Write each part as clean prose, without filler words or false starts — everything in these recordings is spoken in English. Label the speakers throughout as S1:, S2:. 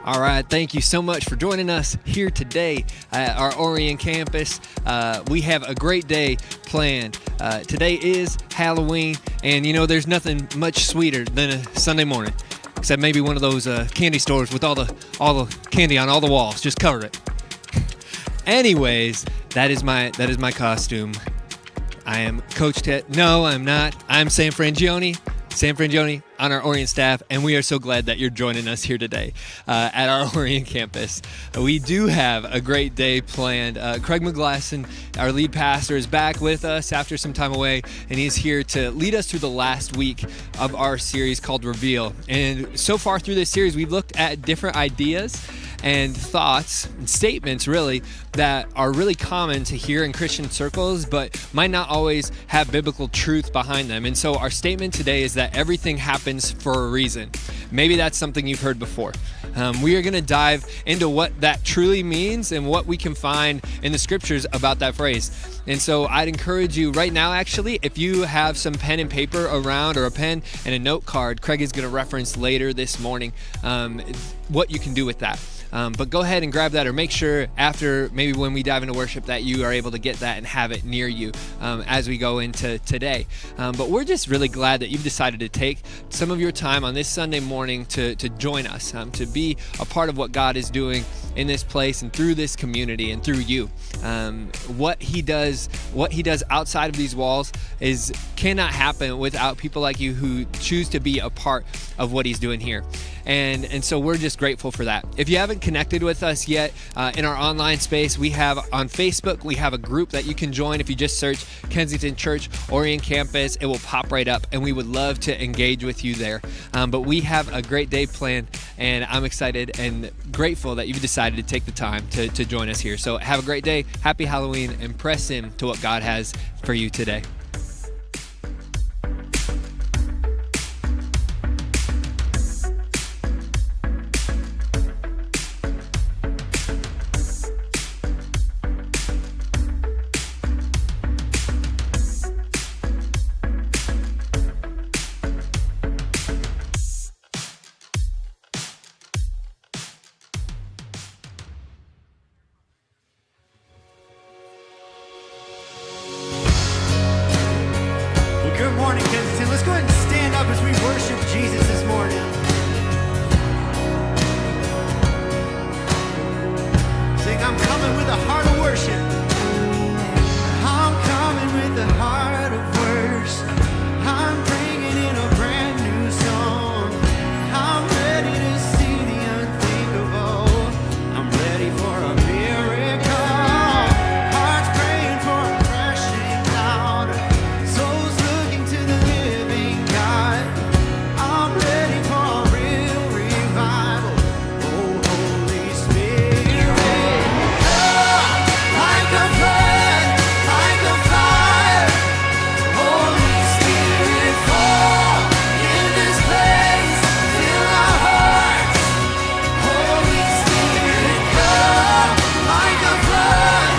S1: All right, thank you so much for joining us here today at our Orion campus. We have a great day planned. Today is Halloween, and you know there's nothing much sweeter than a Sunday morning, except maybe one of those candy stores with all the candy on all the walls. Just cover it. Anyways, that is my costume. I am Coach Ted. No, I'm not. I'm Sam Frangione on our Orion staff, and we are so glad that you're joining us here today at our Orion campus. We do have a great day planned. Craig McGlasson, our lead pastor, is back with us after some time away, and he's here to lead us through the last week of our series called Reveal. And so far through this series, we've looked at different ideas and thoughts and statements really that are really common to hear in Christian circles, but might not always have biblical truth behind them. And so our statement today is that everything happens for a reason. Maybe that's something you've heard before. We are going to dive into what that truly means and what we can find in the scriptures about that phrase. And so I'd encourage you right now, actually, if you have some pen and paper around or a pen and a note card, Craig is going to reference later this morning what you can do with that. But go ahead and grab that, or make sure after, maybe when we dive into worship, that you are able to get that and have it near you as we go into today. But we're just really glad that you've decided to take some of your time on this Sunday morning to join us, to be a part of what God is doing in this place and through this community and through you. What he does outside of these walls cannot happen without people like you who choose to be a part of what he's doing here. And so we're just grateful for that. If you haven't connected with us yet in our online space, we have on Facebook, we have a group that you can join. If you just search Kensington Church Orion Campus, it will pop right up, and we would love to engage with you there. But we have a great day planned, and I'm excited and grateful that you've decided to take the time to join us here. So have a great day, happy Halloween, and press in to what God has for you today.
S2: morning, Kensington. Let's go ahead and stand up as we worship Jesus this morning. Sing, I'm coming with a heart of worship. I'm coming with a heart of worship. I'm bringing in a brand new song. I'm ready to see the unthinkable. I'm ready for a miracle. Hearts praying for a crashing down. Souls looking to the living God. I'm ready for a real revival. Oh, Holy Spirit, come like a flood, like a fire. Holy Spirit, fall in this place, fill our hearts. Holy Spirit, come like a flood,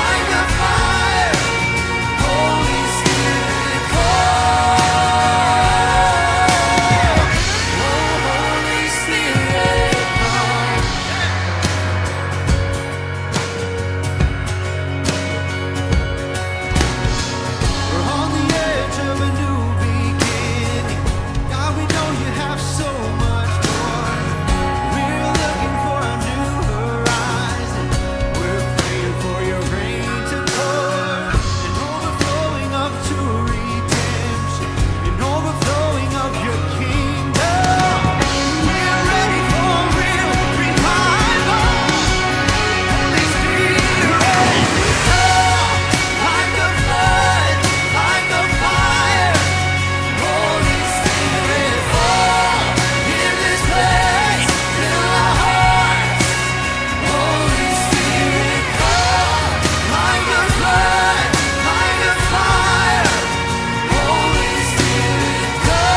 S2: like a fire. Holy Spirit, fall. Oh, Holy Spirit, come. We're on the edge of a new beginning. God, we know you have so much more. We're looking for a new horizon. We're praying for your rain to pour. An overflowing of true redemption. An overflowing of your kingdom. We're ready for real revival. Holy Spirit, come like a flood, like a fire. Holy Spirit, fall in this place, fill our hearts. Holy Spirit, come like a flood, like a fire. Holy Spirit, come.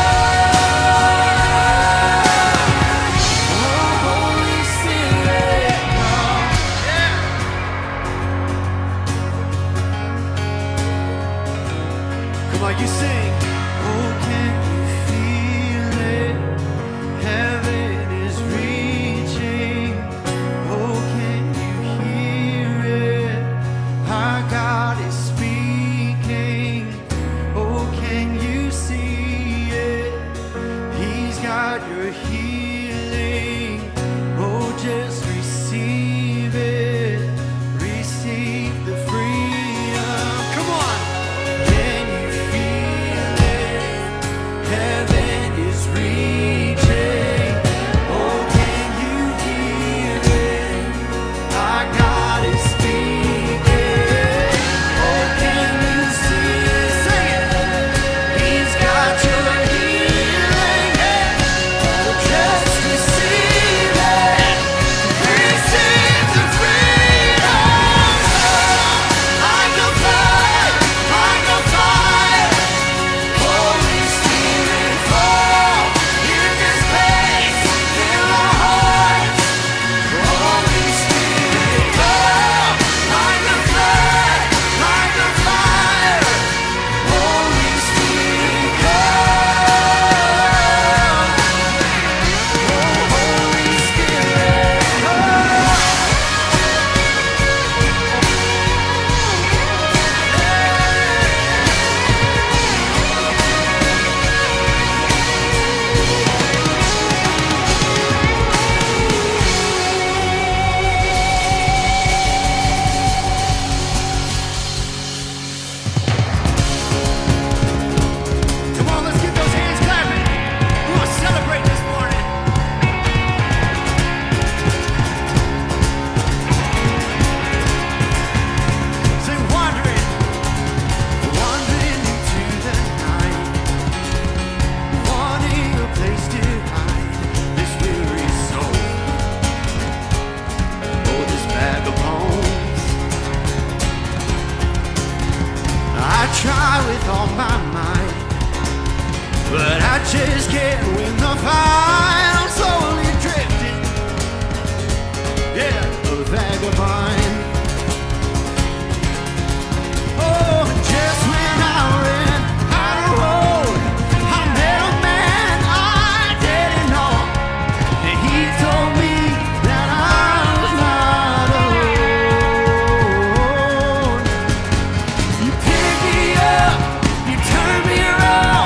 S2: Oh, Holy Spirit, come. Come on, you sing. Oh, can you feel it? Heaven is reaching. Oh, can you hear it? Our God is speaking. Oh, can you see it? He's got your healing. Oh, just receive it. Receive the freedom. Come on. Can you feel it? Heaven is reaching. Oh, can you hear it? Our God is speaking. Oh, can you see it? Sing it. He's got your healing. Oh, just receive it. Receive the freedom. Like a flood, like a fire. Holy Spirit, fall in this place, fill our hearts. Holy Spirit, come like a flood, like a fire. Holy Spirit, come. Oh, Holy Spirit, come. Come on, let's get those hands clapping. We want to celebrate this morning. Sing wandering, wandering into the night, wanting a place to hide this weary soul. Oh, this bag of bones. I try with all my might, but I just can't win the fight. I'm slowly drifting, yeah, a vagabond. Oh, just when I ran out of road, I met a man I didn't know, and he told me that I was not alone. You picked me up, you turned me around.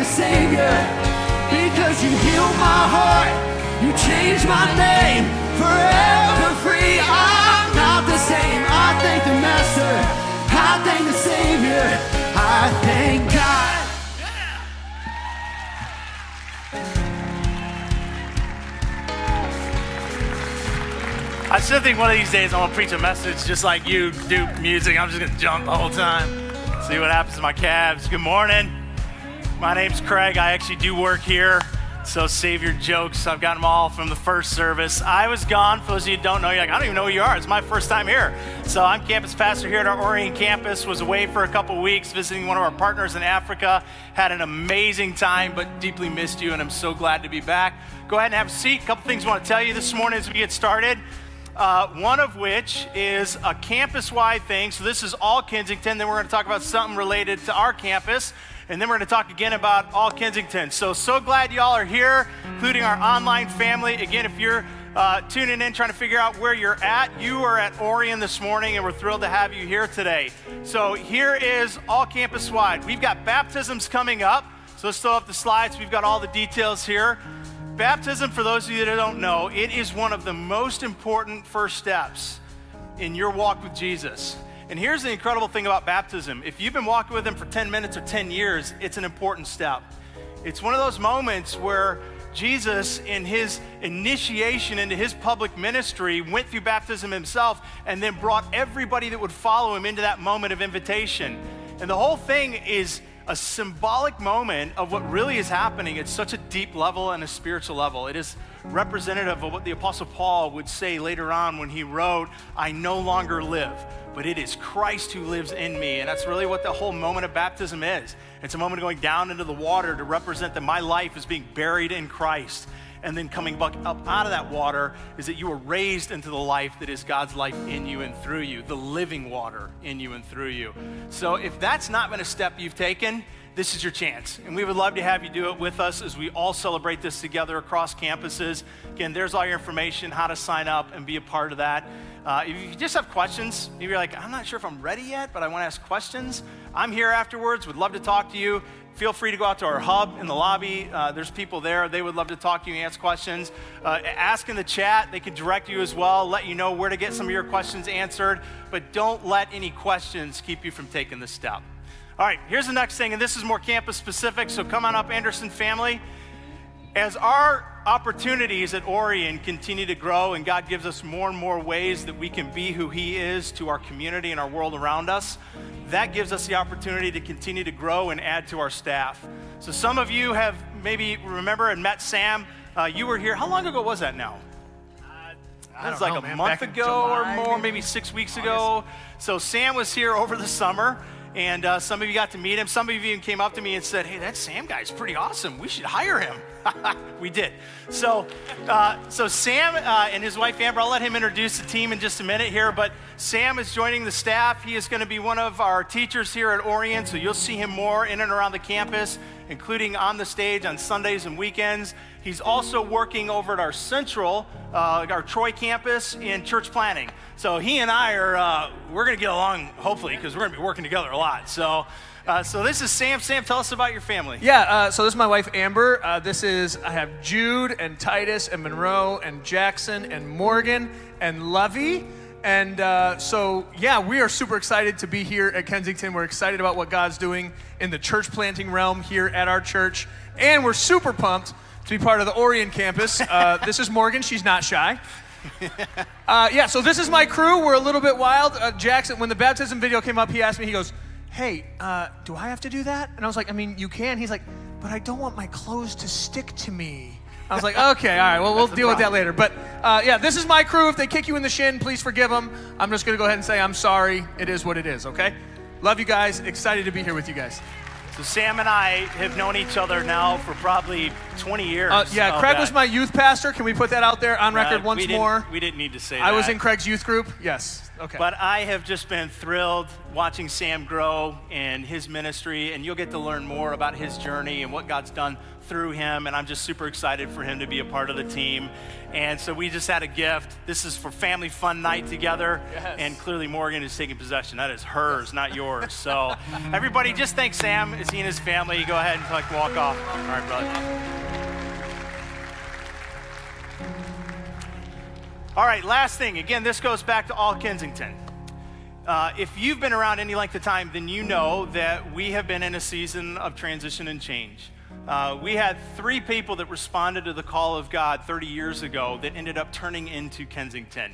S2: the Savior, because you healed my heart, you changed my name, forever free. I'm not the same. I thank the Master, I thank the Savior, I thank God.
S3: I still think one of these days I'm gonna preach a message just like you do music. I'm just gonna jump the whole time, see what happens to my calves. Good morning. My name's Craig. I actually do work here, so save your jokes. I've got them all from the first service. I was gone. For those of you who don't know, you're like, I don't even know who you are. It's my first time here. So I'm campus pastor here at our Orion campus. Was away for a couple weeks visiting one of our partners in Africa. Had an amazing time, but deeply missed you, and I'm so glad to be back. Go ahead and have a seat. A couple things I want to tell you this morning as we get started. One of which is a campus-wide thing. So this is all Kensington. Then we're going to talk about something related to our campus. And then we're going to talk again about all Kensington. So glad y'all are here, including our online family. Again, if you're tuning in, trying to figure out where you're at, you are at Orion this morning, and we're thrilled to have you here today. So here is all campus-wide. We've got baptisms coming up. So let's throw up the slides. We've got all the details here. Baptism, for those of you that don't know, it is one of the most important first steps in your walk with Jesus. And here's the incredible thing about baptism. If you've been walking with him for 10 minutes or 10 years, it's an important step. It's one of those moments where Jesus, in his initiation into his public ministry, went through baptism himself and then brought everybody that would follow him into that moment of invitation. And the whole thing is a symbolic moment of what really is happening at such a deep level and a spiritual level. It is representative of what the Apostle Paul would say later on when he wrote, I no longer live, but it is Christ who lives in me. And that's really what the whole moment of baptism is. It's a moment of going down into the water to represent that my life is being buried in Christ. And then coming back up out of that water is that you were raised into the life that is God's life in you and through you, the living water in you and through you. So if that's not been a step you've taken, this is your chance. And we would love to have you do it with us as we all celebrate this together across campuses. Again, there's all your information, how to sign up and be a part of that. If you just have questions, maybe you're like, I'm not sure if I'm ready yet, but I want to ask questions. I'm here afterwards, would love to talk to you. Feel free to go out to our hub in the lobby. There's people there. They would love to talk to you and answer questions. Ask in the chat. They can direct you as well, let you know where to get some of your questions answered. But don't let any questions keep you from taking this step. All right, here's the next thing, and this is more campus specific, so come on up, Anderson family. As our opportunities at Orion continue to grow and God gives us more and more ways that we can be who he is to our community and our world around us, that gives us the opportunity to continue to grow and add to our staff. So some of you have maybe remember and met Sam. You were here, how long ago was that now? It was like a month ago or more, maybe 6 weeks ago. So Sam was here over the summer. And some of you got to meet him. Some of you even came up to me and said, hey, that Sam guy's pretty awesome. We should hire him. We did. So Sam and his wife, Amber, I'll let him introduce the team in just a minute here. But Sam is joining the staff. He is going to be one of our teachers here at Orion. So you'll see him more in and around the campus, including on the stage on Sundays and weekends. He's also working over at our central, our Troy campus in church planning. So he and I are, we're going to get along, hopefully, because we're going to be working together a lot. So this is Sam. Sam, tell us about your family.
S4: Yeah, so this is my wife, Amber. I have Jude and Titus and Monroe and Jackson and Morgan and Lovey. And we are super excited to be here at Kensington. We're excited about what God's doing in the church planting realm here at our church. And we're super pumped to be part of the Orion campus. This is Morgan. She's not shy. So this is my crew. We're a little bit wild. Jackson, when the baptism video came up, he asked me, he goes, hey, do I have to do that? And I was like, I mean, you can. He's like, but I don't want my clothes to stick to me. I was like, okay, all right, well, we'll deal with that later. But this is my crew. If they kick you in the shin, please forgive them. I'm just going to go ahead and say I'm sorry. It is what it is, okay? Love you guys. Excited to be here with you guys.
S3: So Sam and I have known each other now for probably 20 years.
S4: Craig was my youth pastor. Can we put that out there on record once more?
S3: We didn't need to say that.
S4: I was in Craig's youth group. Yes. Okay.
S3: But I have just been thrilled watching Sam grow in his ministry, and you'll get to learn more about his journey and what God's done through him, and I'm just super excited for him to be a part of the team. And so we just had a gift. This is for family fun night together, and clearly Morgan is taking possession. That is hers, not yours. So everybody just thank Sam as he and his family go ahead and walk off. All right, brother. All right, last thing. Again, this goes back to all Kensington. If you've been around any length of time, then you know that we have been in a season of transition and change. We had 3 people that responded to the call of God 30 years ago that ended up turning into Kensington.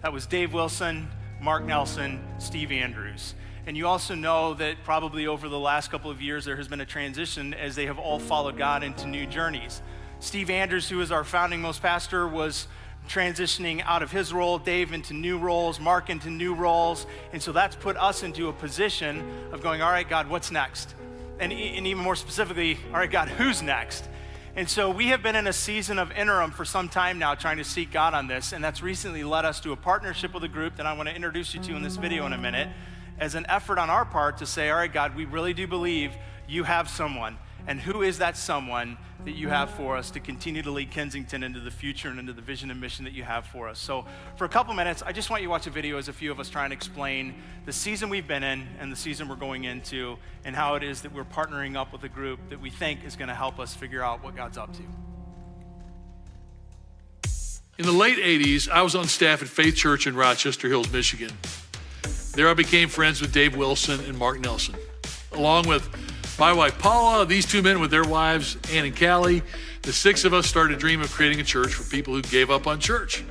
S3: That was Dave Wilson, Mark Nelson, Steve Andrews. And you also know that probably over the last couple of years, there has been a transition as they have all followed God into new journeys. Steve Andrews, who is our founding most pastor, was transitioning out of his role, Dave into new roles, Mark into new roles. And so that's put us into a position of going, all right, God, what's next? And even more specifically, all right, God, who's next? And so we have been in a season of interim for some time now, trying to seek God on this. And that's recently led us to a partnership with a group that I want to introduce you to in this video in a minute, as an effort on our part to say, all right, God, we really do believe you have someone. And who is that someone that you have for us to continue to lead Kensington into the future and into the vision and mission that you have for us? So for a couple minutes, I just want you to watch a video as a few of us try and explain the season we've been in and the season we're going into, and how it is that we're partnering up with a group that we think is going to help us figure out what God's up to.
S5: In the late 80s, I was on staff at Faith Church in Rochester Hills, Michigan. There I became friends with Dave Wilson and Mark Nelson. Along with my wife, Paula, these 2 men with their wives, Ann and Callie, the 6 of us started a dream of creating a church for people who gave up on church.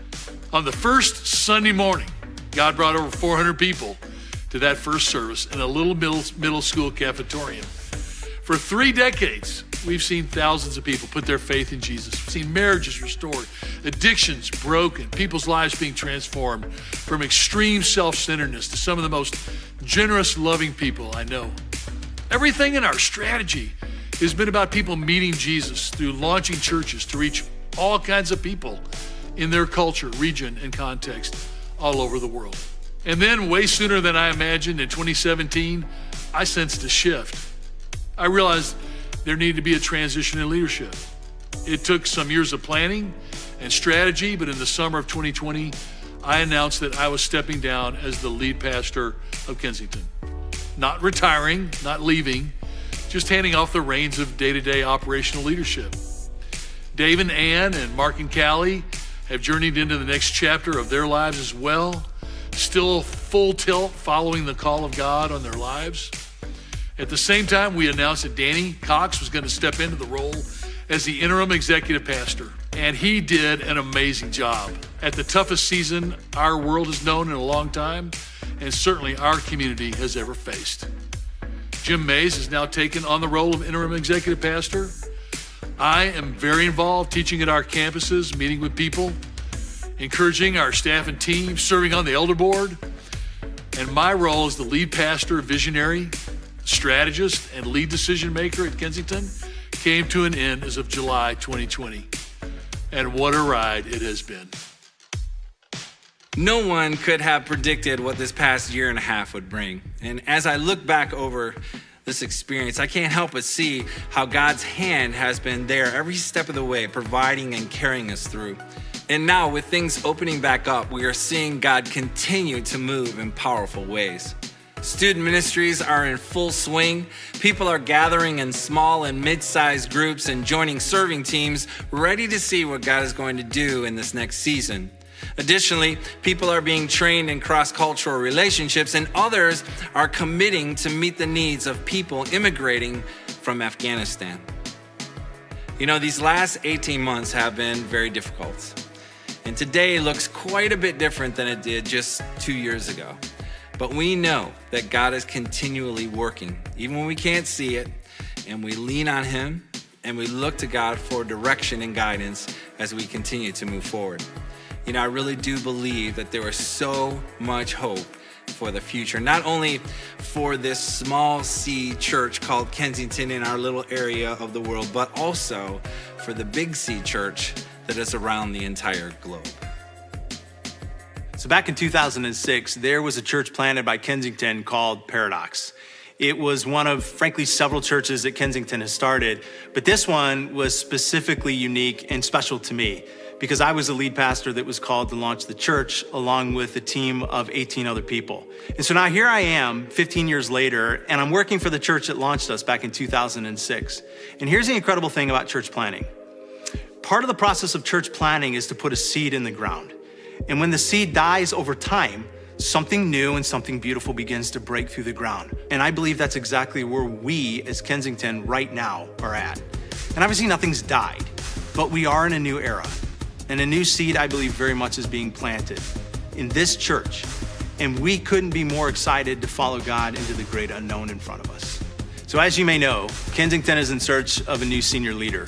S5: On the first Sunday morning, God brought over 400 people to that first service in a little middle school cafetorium. For 3 decades, we've seen thousands of people put their faith in Jesus. We've seen marriages restored, addictions broken, people's lives being transformed from extreme self-centeredness to some of the most generous, loving people I know. Everything in our strategy has been about people meeting Jesus through launching churches to reach all kinds of people in their culture, region, and context all over the world. And then way sooner than I imagined, in 2017, I sensed a shift. I realized there needed to be a transition in leadership. It took some years of planning and strategy, but in the summer of 2020, I announced that I was stepping down as the lead pastor of Kensington. Not retiring, not leaving, just handing off the reins of day-to-day operational leadership. Dave and Ann and Mark and Callie have journeyed into the next chapter of their lives as well, still full tilt following the call of God on their lives. At the same time, we announced that Danny Cox was going to step into the role as the interim executive pastor, and he did an amazing job. At the toughest season our world has known in a long time, and certainly our community has ever faced. Jim Mays has now taken on the role of interim executive pastor. I am very involved teaching at our campuses, meeting with people, encouraging our staff and team, serving on the elder board. And my role as the lead pastor, visionary, strategist, and lead decision maker at Kensington came to an end as of July 2020. And what a ride it has been.
S6: No one could have predicted what this past year and a half would bring. And as I look back over this experience, I can't help but see how God's hand has been there every step of the way, providing and carrying us through. And now with things opening back up, we are seeing God continue to move in powerful ways. Student ministries are in full swing. People are gathering in small and mid-sized groups and joining serving teams, ready to see what God is going to do in this next season. Additionally, people are being trained in cross-cultural relationships, and others are committing to meet the needs of people immigrating from Afghanistan. You know, these last 18 months have been very difficult. And today looks quite a bit different than it did just 2 years ago. But we know that God is continually working, even when we can't see it, and we lean on Him, and we look to God for direction and guidance as we continue to move forward. You know, I really do believe that there is so much hope for the future, not only for this small C church called Kensington in our little area of the world, but also for the big C church that is around the entire globe.
S3: So back in 2006, there was a church planted by Kensington called Paradox.
S7: It was one of, frankly, several churches that Kensington has started, but this one was specifically unique and special to me because I was the lead pastor that was called to launch the church along with a team of 18 other people. And so now here I am 15 years later, and I'm working for the church that launched us back in 2006. And here's the incredible thing about church planning. Part of the process of church planning is to put a seed in the ground. And when the seed dies over time, something new and something beautiful begins to break through the ground. And I believe that's exactly where we as Kensington right now are at. And obviously nothing's died, but we are in a new era. And a new seed, I believe, very much is being planted in this church. And we couldn't be more excited to follow God into the great unknown in front of us. So as you may know, Kensington is in search of a new senior leader.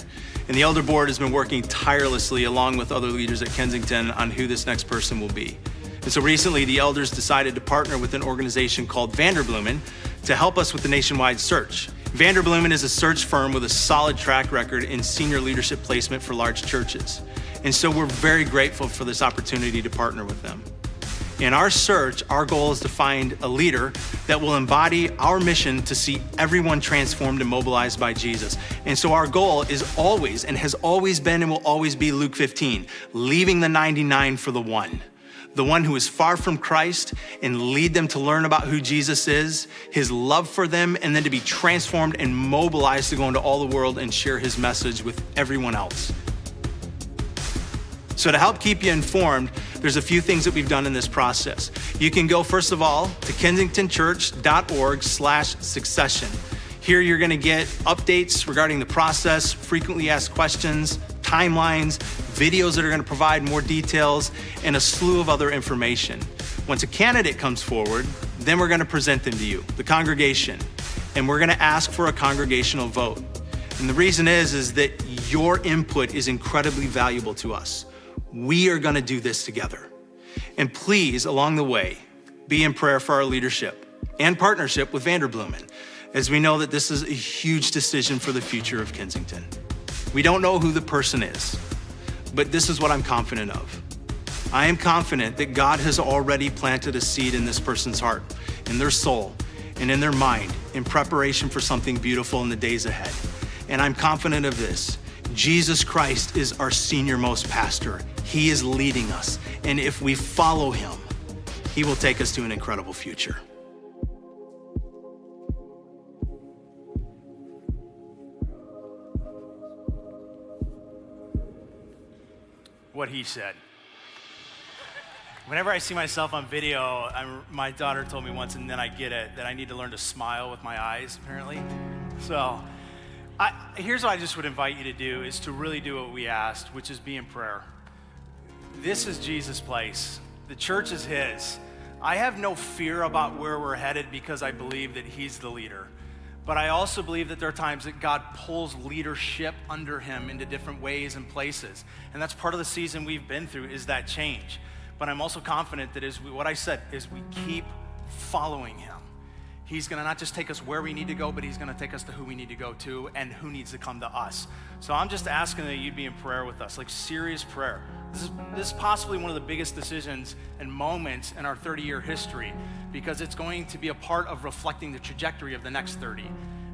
S7: And the elder board has been working tirelessly along with other leaders at Kensington on who this next person will be. And so recently the elders decided to partner with an organization called Vanderbloemen to help us with the nationwide search. Vanderbloemen is a search firm with a solid track record in senior leadership placement for large churches. And so we're very grateful for this opportunity to partner with them. In our search, our goal is to find a leader that will embody our mission to see everyone transformed and mobilized by Jesus. And so our goal is always, and has always been and will always be Luke 15, leaving the 99 for the one who is far from Christ, and lead them to learn about who Jesus is, his love for them, and then to be transformed and mobilized to go into all the world and share his message with everyone else. So to help keep you informed, there's a few things that we've done in this process. You can go, first of all, to kensingtonchurch.org/succession. Here you're gonna get updates regarding the process, frequently asked questions, timelines, videos that are gonna provide more details, and a slew of other information. Once a candidate comes forward, then we're gonna present them to you, the congregation, and we're gonna ask for a congregational vote. And the reason is that your input is incredibly valuable to us. We are gonna do this together. And please, along the way, be in prayer for our leadership and partnership with Vanderbloemen, as we know that this is a huge decision for the future of Kensington. We don't know who the person is, but this is what I'm confident of. I am confident that God has already planted a seed in this person's heart, in their soul, and in their mind, in preparation for something beautiful in the days ahead. And I'm confident of this. Jesus Christ is our senior-most pastor. He is leading us. And if we follow him, he will take us to an incredible future.
S3: What he said. Whenever I see myself on video, my daughter told me once, and then I get it, that I need to learn to smile with my eyes, apparently. So here's what I just would invite you to do, is to really do what we asked, which is be in prayer. This is Jesus' place. The church is his. I have no fear about where we're headed because I believe that he's the leader. But I also believe that there are times that God pulls leadership under him into different ways and places. And that's part of the season we've been through, is that change. But I'm also confident that what I said is we keep following him. He's gonna not just take us where we need to go, but he's gonna take us to who we need to go to and who needs to come to us. So I'm just asking that you'd be in prayer with us, like serious prayer. This is possibly one of the biggest decisions and moments in our 30-year history, because it's going to be a part of reflecting the trajectory of the next 30.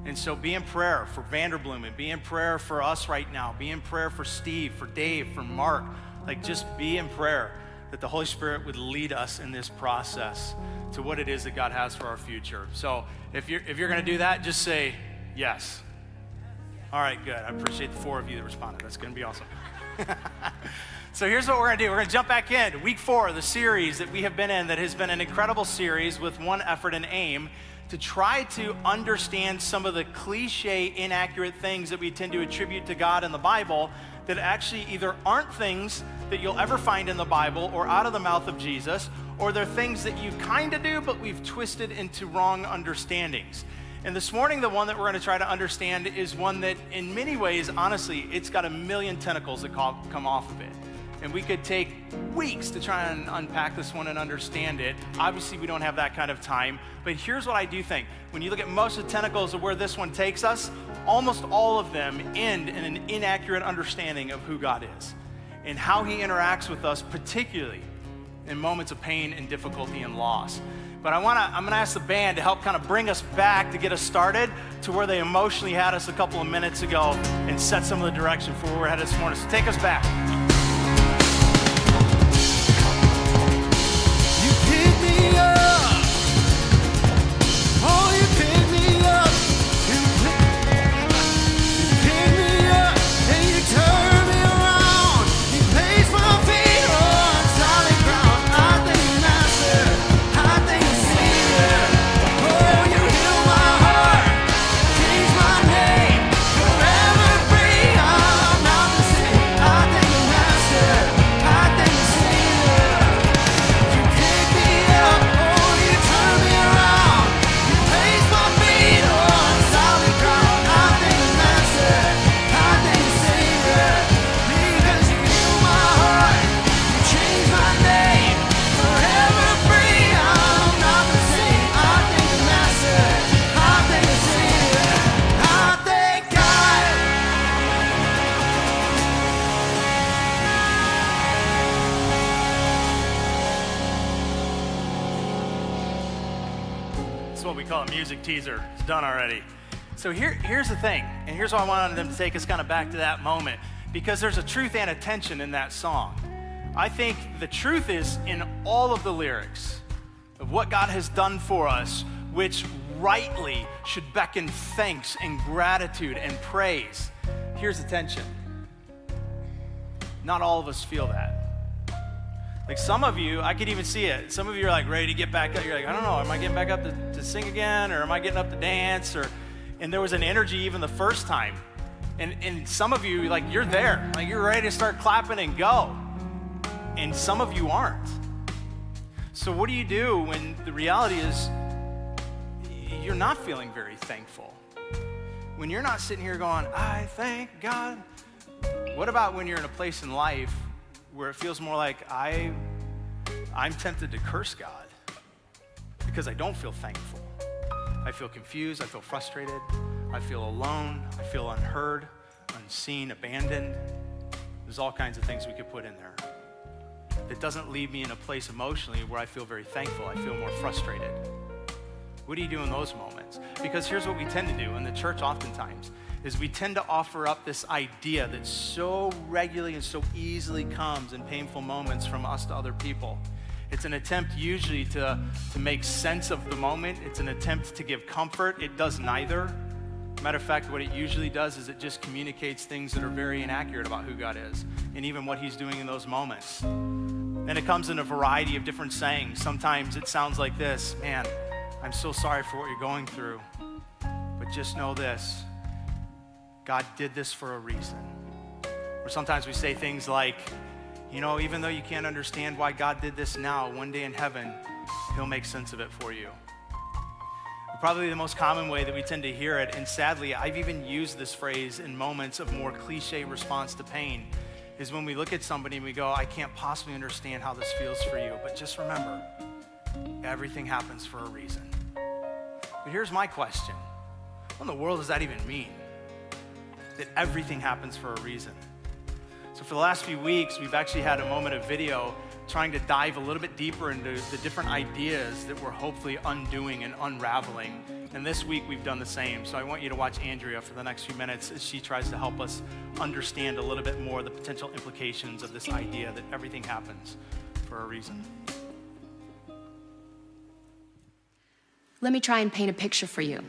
S3: And so be in prayer for Vanderbloemen, be in prayer for us right now, be in prayer for Steve, for Dave, for Mark. Like, just be in prayer that the Holy Spirit would lead us in this process to what it is that God has for our future. So if you're gonna do that, just say yes. All right, good. I appreciate the 4 of you that responded. That's gonna be awesome. So here's what we're gonna do. We're gonna jump back in. Week 4, the series that we have been in, that has been an incredible series with one effort and aim to try to understand some of the cliche, inaccurate things that we tend to attribute to God in the Bible that actually either aren't things that you'll ever find in the Bible or out of the mouth of Jesus, or they're things that you kind of do, but we've twisted into wrong understandings. And this morning, the one that we're gonna try to understand is one that in many ways, honestly, it's got a million tentacles that come off of it. And we could take weeks to try and unpack this one and understand it. Obviously, we don't have that kind of time, but here's what I do think. When you look at most of the tentacles of where this one takes us, almost all of them end in an inaccurate understanding of who God is and how he interacts with us, particularly in moments of pain and difficulty and loss. But I'm gonna ask the band to help kind of bring us back to get us started to where they emotionally had us a couple of minutes ago and set some of the direction for where we're headed this morning. So take us back.
S2: You pick me up. Oh, you pick me up. You pick me up and you turn me around. You place my feet on solid ground. I thank you, Master. I thank you, Savior. Oh, you heal my heart. Change my name. Forever free. I'm not the same. I thank you, Master. I thank you, Savior. You pick me up. Oh, you turn me around. You place my feet on solid ground. I thank you, Master. I thank you, Savior. Because you heal my heart. You change my name. Forever free. I'm not the same. I thank you, Master. I thank you, Savior. I thank God.
S3: It's what we call a music teaser. It's done already. So here's the thing, and here's why I wanted them to take us kind of back to that moment, because there's a truth and a tension in that song. I think the truth is in all of the lyrics of what God has done for us, which rightly should beckon thanks and gratitude and praise. Here's the tension. Not all of us feel that. Like some of you, I could even see it. Some of you are like ready to get back up. You're like, I don't know, am I getting back up to sing again? Or am I getting up to dance? And there was an energy even the first time. And some of you, like you're there. Like you're ready to start clapping and go. And some of you aren't. So what do you do when the reality is you're not feeling very thankful? When you're not sitting here going, I thank God. What about when you're in a place in life where it feels more like I'm tempted to curse God because I don't feel thankful? I feel confused, I feel frustrated, I feel alone, I feel unheard, unseen, abandoned. There's all kinds of things we could put in there. That doesn't leave me in a place emotionally where I feel very thankful, I feel more frustrated. What do you do in those moments? Because here's what we tend to do in the church oftentimes, is we tend to offer up this idea that so regularly and so easily comes in painful moments from us to other people. It's an attempt usually to make sense of the moment. It's an attempt to give comfort. It does neither. Matter of fact, what it usually does is it just communicates things that are very inaccurate about who God is and even what he's doing in those moments. And it comes in a variety of different sayings. Sometimes it sounds like this, man, I'm so sorry for what you're going through, but just know this, God did this for a reason. Or sometimes we say things like, you know, even though you can't understand why God did this now, one day in heaven, he'll make sense of it for you. Probably the most common way that we tend to hear it, and sadly, I've even used this phrase in moments of more cliche response to pain, is when we look at somebody and we go, I can't possibly understand how this feels for you, but just remember, everything happens for a reason. But here's my question. What in the world does that even mean? That everything happens for a reason. So for the last few weeks, we've actually had a moment of video trying to dive a little bit deeper into the different ideas that we're hopefully undoing and unraveling. And this week we've done the same. So I want you to watch Andrea for the next few minutes as she tries to help us understand a little bit more the potential implications of this idea that everything happens for a reason.
S8: Let me try and paint a picture for you.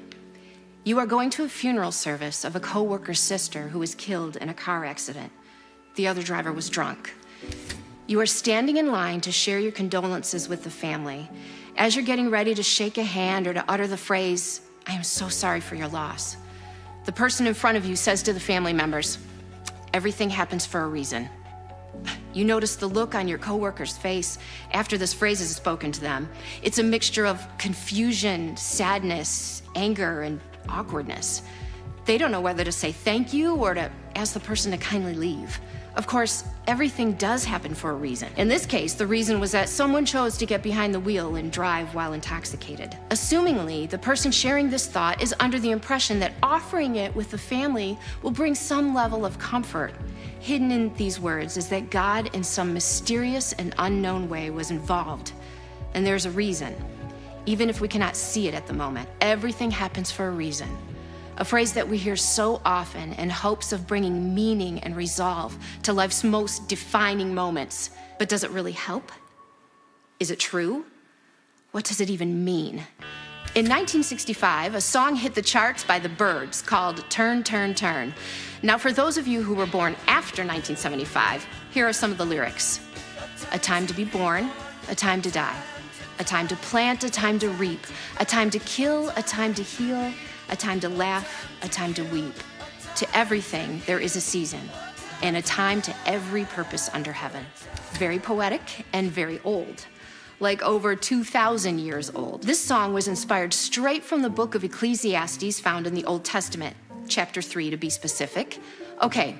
S8: You are going to a funeral service of a co-worker's sister who was killed in a car accident. The other driver was drunk. You are standing in line to share your condolences with the family. As you're getting ready to shake a hand or to utter the phrase, I am so sorry for your loss, the person in front of you says to the family members, everything happens for a reason. You notice the look on your coworker's face after this phrase is spoken to them. It's a mixture of confusion, sadness, anger, and awkwardness. They don't know whether to say thank you or to ask the person to kindly leave. Of course, everything does happen for a reason. In this case, the reason was that someone chose to get behind the wheel and drive while intoxicated. Assumingly, the person sharing this thought is under the impression that offering it with the family will bring some level of comfort. Hidden in these words is that God, in some mysterious and unknown way, was involved. And there's a reason. even if we cannot see it at the moment. Everything happens for a reason. A phrase that we hear so often in hopes of bringing meaning and resolve to life's most defining moments. But does it really help? Is it true? What does it even mean? In 1965, a song hit the charts by the Byrds called Turn, Turn, Turn. Now, for those of you who were born after 1975, here are some of the lyrics. A time to be born, a time to die. A time to plant, a time to reap. A time to kill, a time to heal. A time to laugh, a time to weep. To everything there is a season, and a time to every purpose under heaven. Very poetic and very old, like over 2,000 years old. This song was inspired straight from the book of Ecclesiastes found in the Old Testament, chapter 3 to be specific. Okay,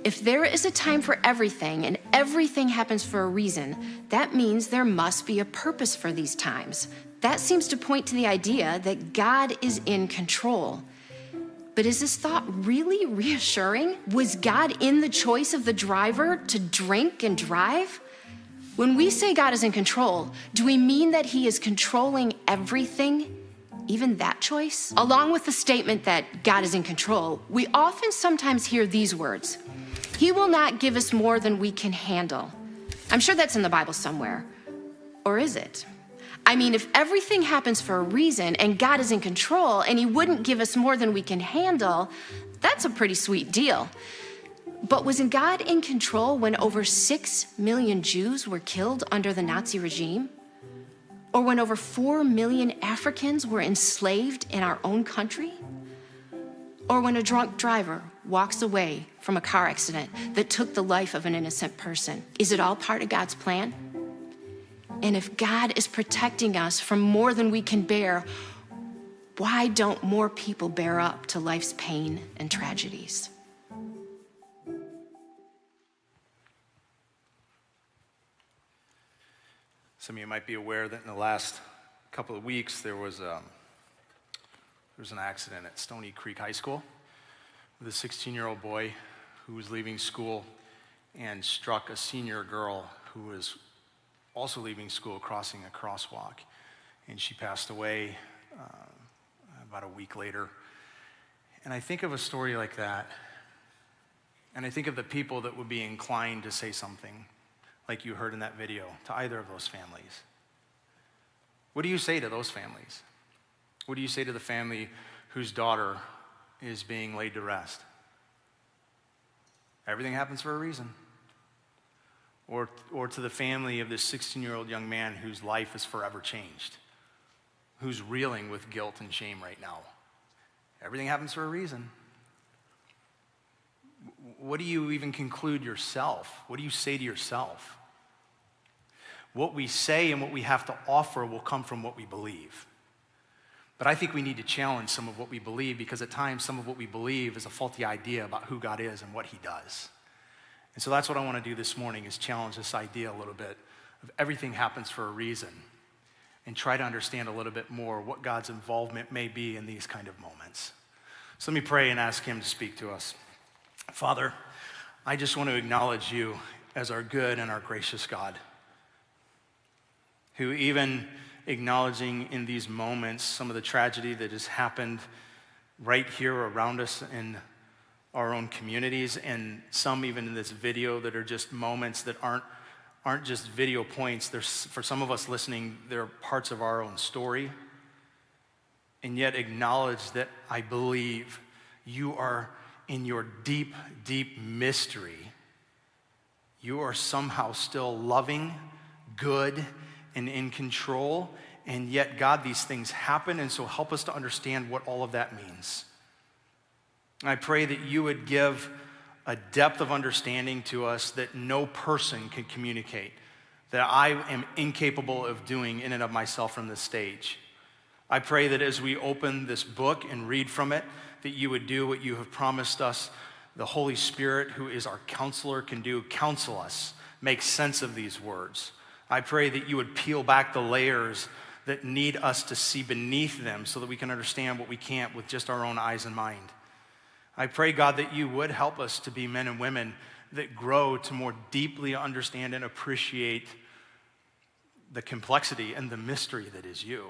S8: if there is a time for everything and everything happens for a reason, that means there must be a purpose for these times. That seems to point to the idea that God is in control. But is this thought really reassuring? Was God in the choice of the driver to drink and drive? When we say God is in control, do we mean that he is controlling everything, even that choice? Along with the statement that God is in control, we often sometimes hear these words: he will not give us more than we can handle. I'm sure that's in the Bible somewhere. Or is it? I mean, if everything happens for a reason and God is in control and he wouldn't give us more than we can handle, that's a pretty sweet deal. But wasn't God in control when over 6 million Jews were killed under the Nazi regime? Or when over 4 million Africans were enslaved in our own country? Or when a drunk driver walks away from a car accident that took the life of an innocent person? Is it all part of God's plan? And if God is protecting us from more than we can bear, why don't more people bear up to life's pain and tragedies?
S3: Some of you might be aware that in the last couple of weeks there was an accident at Stony Creek High School with a 16-year-old boy who was leaving school and struck a senior girl who was also leaving school, crossing a crosswalk. And she passed away about a week later. And I think of a story like that, and I think of the people that would be inclined to say something like you heard in that video to either of those families. What do you say to those families? What do you say to the family whose daughter is being laid to rest? Everything happens for a reason. Or to the family of this 16-year-old young man whose life is forever changed, who's reeling with guilt and shame right now. Everything happens for a reason. What do you even conclude yourself? What do you say to yourself? What we say and what we have to offer will come from what we believe. But I think we need to challenge some of what we believe, because at times some of what we believe is a faulty idea about who God is and what he does. And so that's what I want to do this morning, is challenge this idea a little bit of everything happens for a reason, and try to understand a little bit more what God's involvement may be in these kind of moments. So let me pray and ask him to speak to us. Father, I just want to acknowledge you as our good and our gracious God, who, even acknowledging in these moments some of the tragedy that has happened right here around us in our own communities, and some even in this video that are just moments that aren't just video points. There's, for some of us listening, they're parts of our own story. And yet acknowledge that I believe you are in your deep, deep mystery. You are somehow still loving, good, and in control. And yet, God, these things happen, and so help us to understand what all of that means. I pray that you would give a depth of understanding to us that no person can communicate, that I am incapable of doing in and of myself from this stage. I pray that as we open this book and read from it, that you would do what you have promised us, the Holy Spirit, who is our counselor, can do. Counsel us, make sense of these words. I pray that you would peel back the layers that need us to see beneath them so that we can understand what we can't with just our own eyes and mind. I pray, God, that you would help us to be men and women that grow to more deeply understand and appreciate the complexity and the mystery that is you.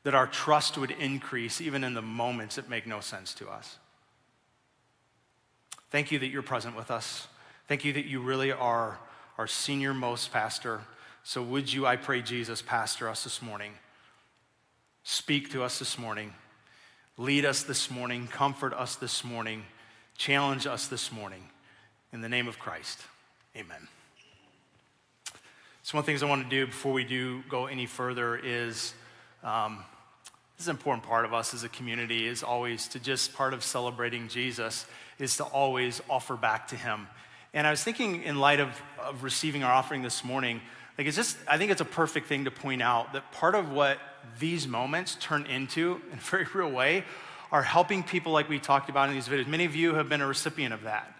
S7: that our trust would increase even in the moments that make no sense to us. Thank you that you're present with us. Thank you that you really are our senior most pastor. So would you, I pray, Jesus, pastor us this morning. Speak to us this morning. Lead us this morning. Comfort us this morning. Challenge us this morning. In the name of Christ, amen. So one of the things I want to do before we do go any further is, this is an important part of us as a community, is always to just part of celebrating Jesus is to always offer back to him. And I was thinking in light of receiving our offering this morning, like I think it's a perfect thing to point out that part of what these moments turn into, in a very real way, are helping people like we talked about in these videos. Many of you have been a recipient of that.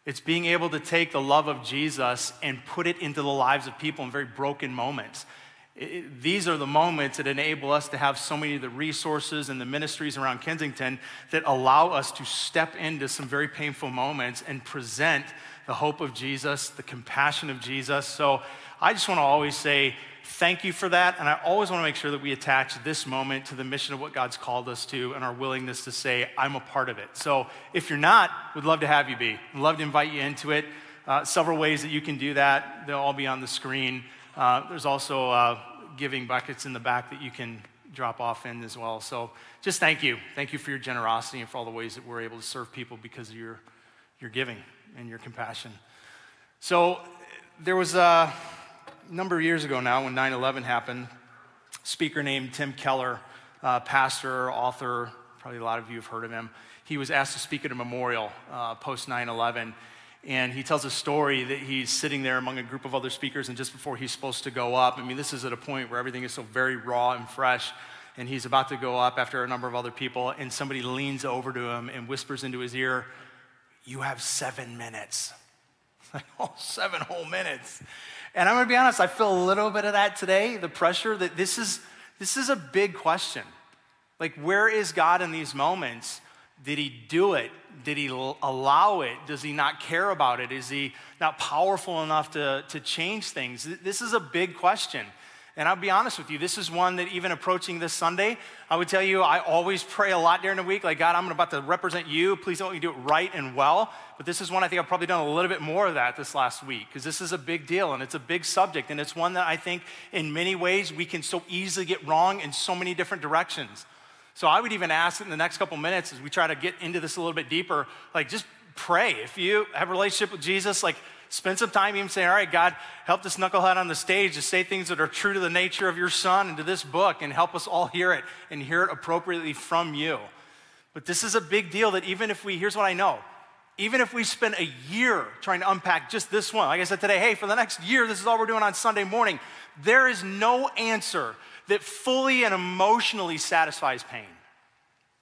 S7: It's being able to take the love of Jesus and put it into the lives of people in very broken moments. These are the moments that enable us to have so many of the resources and the ministries around Kensington that allow us to step into some very painful moments and present the hope of Jesus, the compassion of Jesus. So I just want to always say thank you for that, and I always want to make sure that we attach this moment to the mission of what God's called us to and our willingness to say, I'm a part of it. So if you're not, we'd love to have you be. We'd love to invite you into it. Several ways that you can do that. They'll all be on the screen. There's also giving buckets in the back that you can drop off in as well. So just thank you. Thank you for your generosity and for all the ways that we're able to serve people because of your giving and your compassion. So there was a number of years ago now when 9/11 happened, a speaker named Tim Keller, pastor, author, probably a lot of you have heard of him. He was asked to speak at a memorial post 9/11. And he tells a story that he's sitting there among a group of other speakers, and just before he's supposed to go up, I mean, this is at a point where everything is so very raw and fresh, and he's about to go up after a number of other people, and somebody leans over to him and whispers into his ear, "You have 7 minutes." It's like, oh, 7 whole minutes. And I'm gonna be honest, I feel a little bit of that today, the pressure that this is a big question. Like, where is God in these moments? Did he do it? Did he allow it? Does he not care about it? Is he not powerful enough to change things? This is a big question. And I'll be honest with you, this is one that even approaching this Sunday, I would tell you, I always pray a lot during the week, like, God, I'm about to represent you. Please don't let me do it right and well. But this is one I think I've probably done a little bit more of that this last week, because this is a big deal and it's a big subject. And it's one that I think in many ways we can so easily get wrong in so many different directions. So I would even ask in the next couple minutes as we try to get into this a little bit deeper, like, just pray. If you have a relationship with Jesus, like, spend some time even saying, all right, God, help this knucklehead on the stage to say things that are true to the nature of your son and to this book, and help us all hear it and hear it appropriately from you. But this is a big deal that even if here's what I know, even if we spend a year trying to unpack just this one, like I said today, hey, for the next year, this is all we're doing on Sunday morning, there is no answer that fully and emotionally satisfies pain.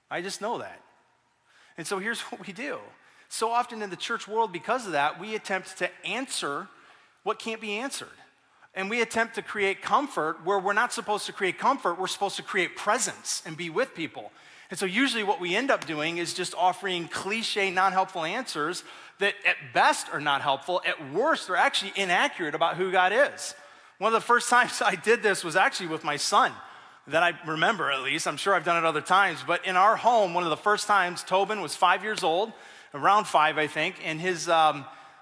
S7: I just know that. And so here's what we do. So often in the church world, because of that, we attempt to answer what can't be answered. And we attempt to create comfort where we're not supposed to create comfort, we're supposed to create presence and be with people. And so usually what we end up doing is just offering cliche, non-helpful answers that at best are not helpful, at worst are actually inaccurate about who God is. One of the first times I did this was actually with my son, that I remember at least. I'm sure I've done it other times, but in our home, one of the first times, Tobin was 5 years old, around 5, I think, and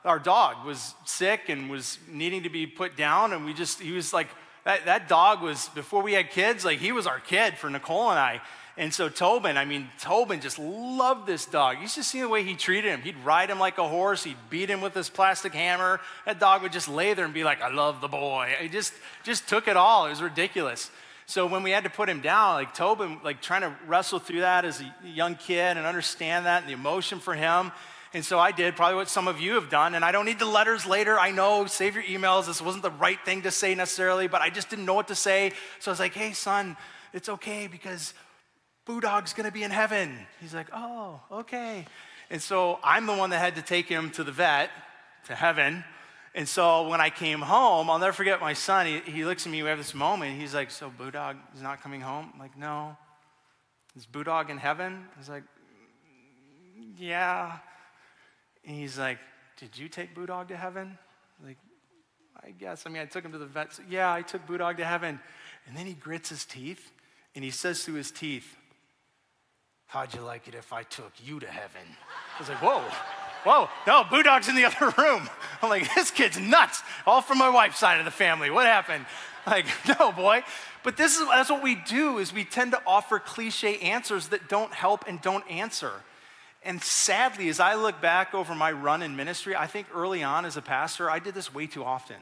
S7: our dog was sick and was needing to be put down, and he was like, that dog was, before we had kids, like, he was our kid for Nicole and I. And so Tobin just loved this dog. You should see the way he treated him. He'd ride him like a horse. He'd beat him with his plastic hammer. That dog would just lay there and be like, I love the boy. He just took it all. It was ridiculous. So when we had to put him down, like, Tobin, like, trying to wrestle through that as a young kid and understand that and the emotion for him. And so I did probably what some of you have done. And I don't need the letters later. I know, save your emails. This wasn't the right thing to say necessarily, but I just didn't know what to say. So I was like, hey, son, it's okay because Boo Dog's gonna be in heaven. He's like, oh, okay. And so I'm the one that had to take him to the vet, to heaven. And so when I came home, I'll never forget my son, he looks at me, we have this moment, he's like, so Boo Dog is not coming home? I'm like, no. Is Boo Dog in heaven? I was like, yeah. And he's like, did you take Boo Dog to heaven? Like, I guess. I mean, I took him to the vet. So, yeah, I took Boo Dog to heaven. And then he grits his teeth.
S3: And he says through his teeth, "How'd you like it if I took you to heaven?" I was like, whoa, no, Boodog's in the other room. I'm like, this kid's nuts, all from my wife's side of the family. What happened? Like, no, boy. But that's what we do, is we tend to offer cliche answers that don't help and don't answer. And sadly, as I look back over my run in ministry, I think early on as a pastor, I did this way too often,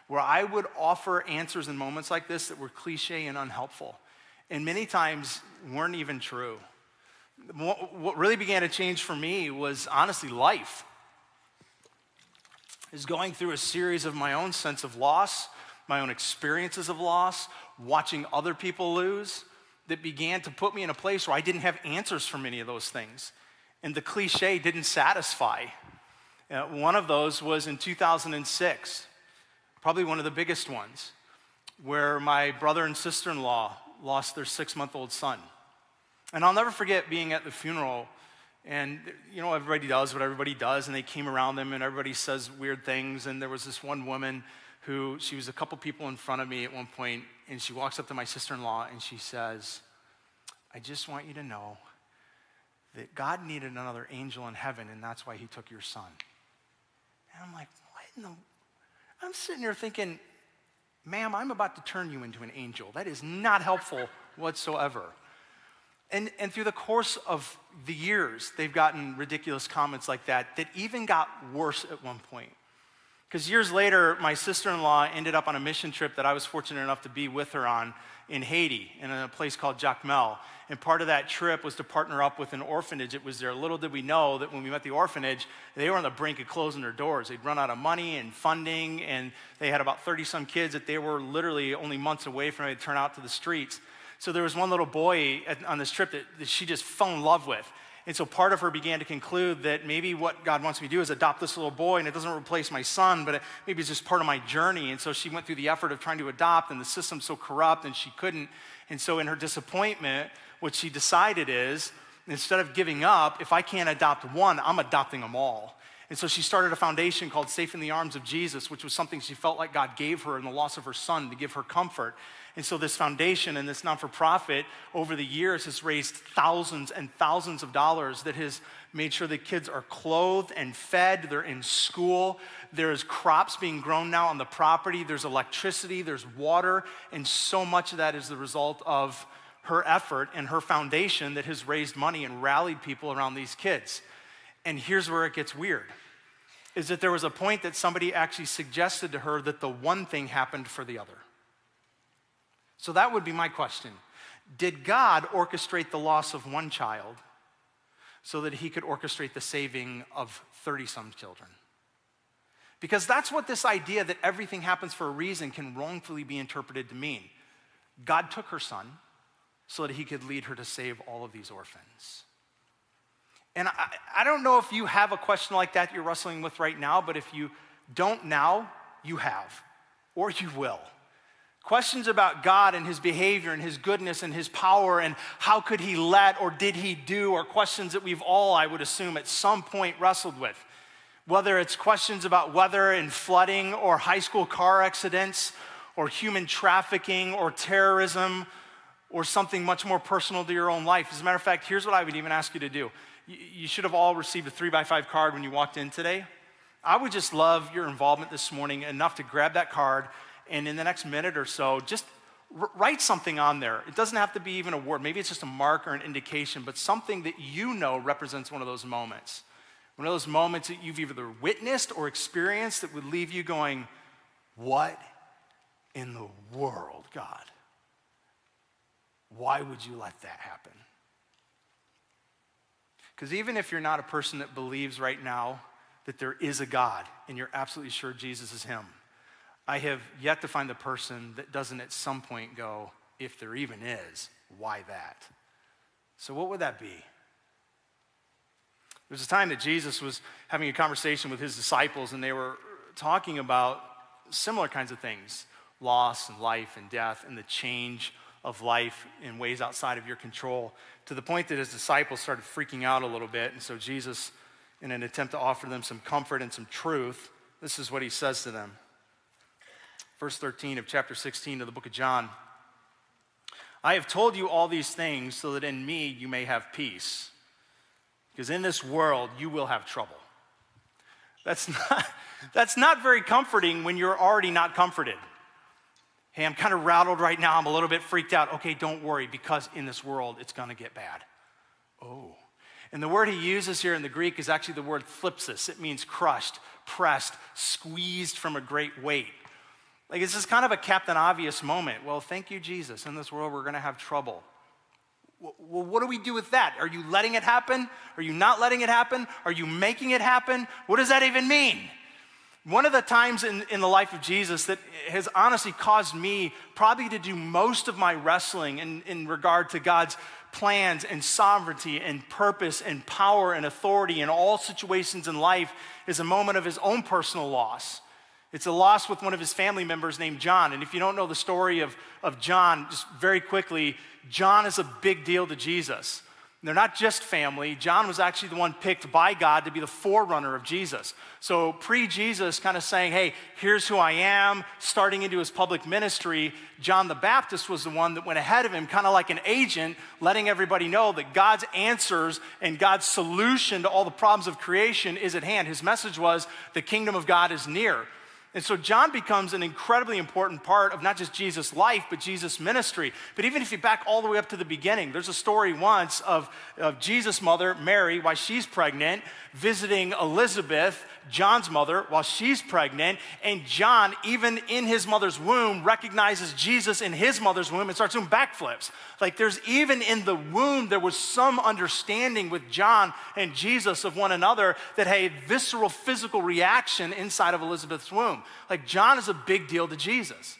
S3: where I would offer answers in moments like this that were cliche and unhelpful, and many times weren't even true. What really began to change for me was honestly life. Is going through a series of my own sense of loss, my own experiences of loss, watching other people lose, that began to put me in a place where I didn't have answers for many of those things. And the cliche didn't satisfy. One of those was in 2006, probably one of the biggest ones, where my brother and sister-in-law lost their 6-month-old son. And I'll never forget being at the funeral, and everybody does what everybody does, and they came around them and everybody says weird things, and there was this one woman who, she was a couple people in front of me at one point, and she walks up to my sister-in-law and she says, "I just want you to know that God needed another angel in heaven, and that's why he took your son." And I'm like, what in the... I'm sitting here thinking, ma'am, I'm about to turn you into an angel. That is not helpful whatsoever. And through the course of the years, they've gotten ridiculous comments like that even got worse at one point. Because years later, my sister-in-law ended up on a mission trip that I was fortunate enough to be with her on in Haiti, in a place called Jacmel. And part of that trip was to partner up with an orphanage that was there. Little did we know that when we met the orphanage, they were on the brink of closing their doors. They'd run out of money and funding, and they had about 30-some kids that they were literally only months away from it to turn out to the streets. So there was one little boy on this trip that she just fell in love with. And so part of her began to conclude that maybe what God wants me to do is adopt this little boy, and it doesn't replace my son, but maybe it's just part of my journey. And so she went through the effort of trying to adopt, and the system's so corrupt, and she couldn't. And so in her disappointment, what she decided is, instead of giving up, if I can't adopt one, I'm adopting them all. And so she started a foundation called Safe in the Arms of Jesus, which was something she felt like God gave her in the loss of her son to give her comfort. And so this foundation and this non-for-profit over the years has raised thousands and thousands of dollars that has made sure the kids are clothed and fed, they're in school, there's crops being grown now on the property, there's electricity, there's water, and so much of that is the result of her effort and her foundation that has raised money and rallied people around these kids. And here's where it gets weird, is that there was a point that somebody actually suggested to her that the one thing happened for the other. So that would be my question. Did God orchestrate the loss of one child so that he could orchestrate the saving of 30-some children? Because that's what this idea that everything happens for a reason can wrongfully be interpreted to mean. God took her son so that he could lead her to save all of these orphans. And I don't know if you have a question like that you're wrestling with right now, but if you don't now, you have, or you will. Questions about God and his behavior and his goodness and his power and how could he let or did he do, or questions that we've all, I would assume, at some point wrestled with. Whether it's questions about weather and flooding or high school car accidents or human trafficking or terrorism or something much more personal to your own life. As a matter of fact, here's what I would even ask you to do. You should have all received a 3x5 card when you walked in today. I would just love your involvement this morning enough to grab that card and in the next minute or so, just write something on there. It doesn't have to be even a word. Maybe it's just a mark or an indication, but something that you know represents one of those moments. One of those moments that you've either witnessed or experienced that would leave you going, what in the world, God? Why would you let that happen? Because even if you're not a person that believes right now that there is a God and you're absolutely sure Jesus is him, I have yet to find the person that doesn't at some point go, if there even is, why that? So what would that be? There was a time that Jesus was having a conversation with his disciples, and they were talking about similar kinds of things, loss and life and death and the change of life in ways outside of your control, to the point that his disciples started freaking out a little bit. And so Jesus, in an attempt to offer them some comfort and some truth, this is what he says to them. Verse 13 of chapter 16 of the book of John. I have told you all these things so that in me you may have peace. Because in this world you will have trouble. That's not very comforting when you're already not comforted. Hey, I'm kind of rattled right now. I'm a little bit freaked out. Okay, don't worry, because in this world it's going to get bad. Oh. And the word he uses here in the Greek is actually the word thlipsis. It means crushed, pressed, squeezed from a great weight. Like, it's just kind of a Captain Obvious moment. Well, thank you, Jesus. In this world, we're going to have trouble. Well, what do we do with that? Are you letting it happen? Are you not letting it happen? Are you making it happen? What does that even mean? One of the times in the life of Jesus that has honestly caused me probably to do most of my wrestling in regard to God's plans and sovereignty and purpose and power and authority in all situations in life is a moment of his own personal loss. It's a loss with one of his family members named John. And if you don't know the story of John, just very quickly, John is a big deal to Jesus. They're not just family. John was actually the one picked by God to be the forerunner of Jesus. So pre-Jesus kind of saying, hey, here's who I am, starting into his public ministry, John the Baptist was the one that went ahead of him, kind of like an agent, letting everybody know that God's answers and God's solution to all the problems of creation is at hand. His message was, the kingdom of God is near. And so John becomes an incredibly important part of not just Jesus' life, but Jesus' ministry. But even if you back all the way up to the beginning, there's a story once of Jesus' mother, Mary, while she's pregnant, visiting Elizabeth, John's mother, while she's pregnant. And John, even in his mother's womb, recognizes Jesus in his mother's womb and starts doing backflips. Like, there's even in the womb, there was some understanding with John and Jesus of one another that, hey, visceral physical reaction inside of Elizabeth's womb. Like, John is a big deal to Jesus.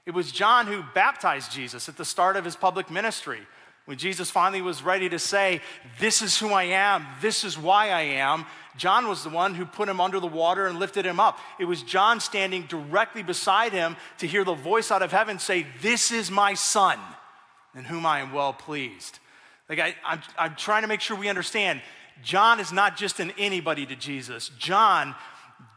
S3: It was John who baptized Jesus at the start of his public ministry. When Jesus finally was ready to say, this is who I am, this is why I am, John was the one who put him under the water and lifted him up. It was John standing directly beside him to hear the voice out of heaven say, this is my son, in whom I am well pleased. Like, I'm trying to make sure we understand, John is not just an anybody to Jesus. John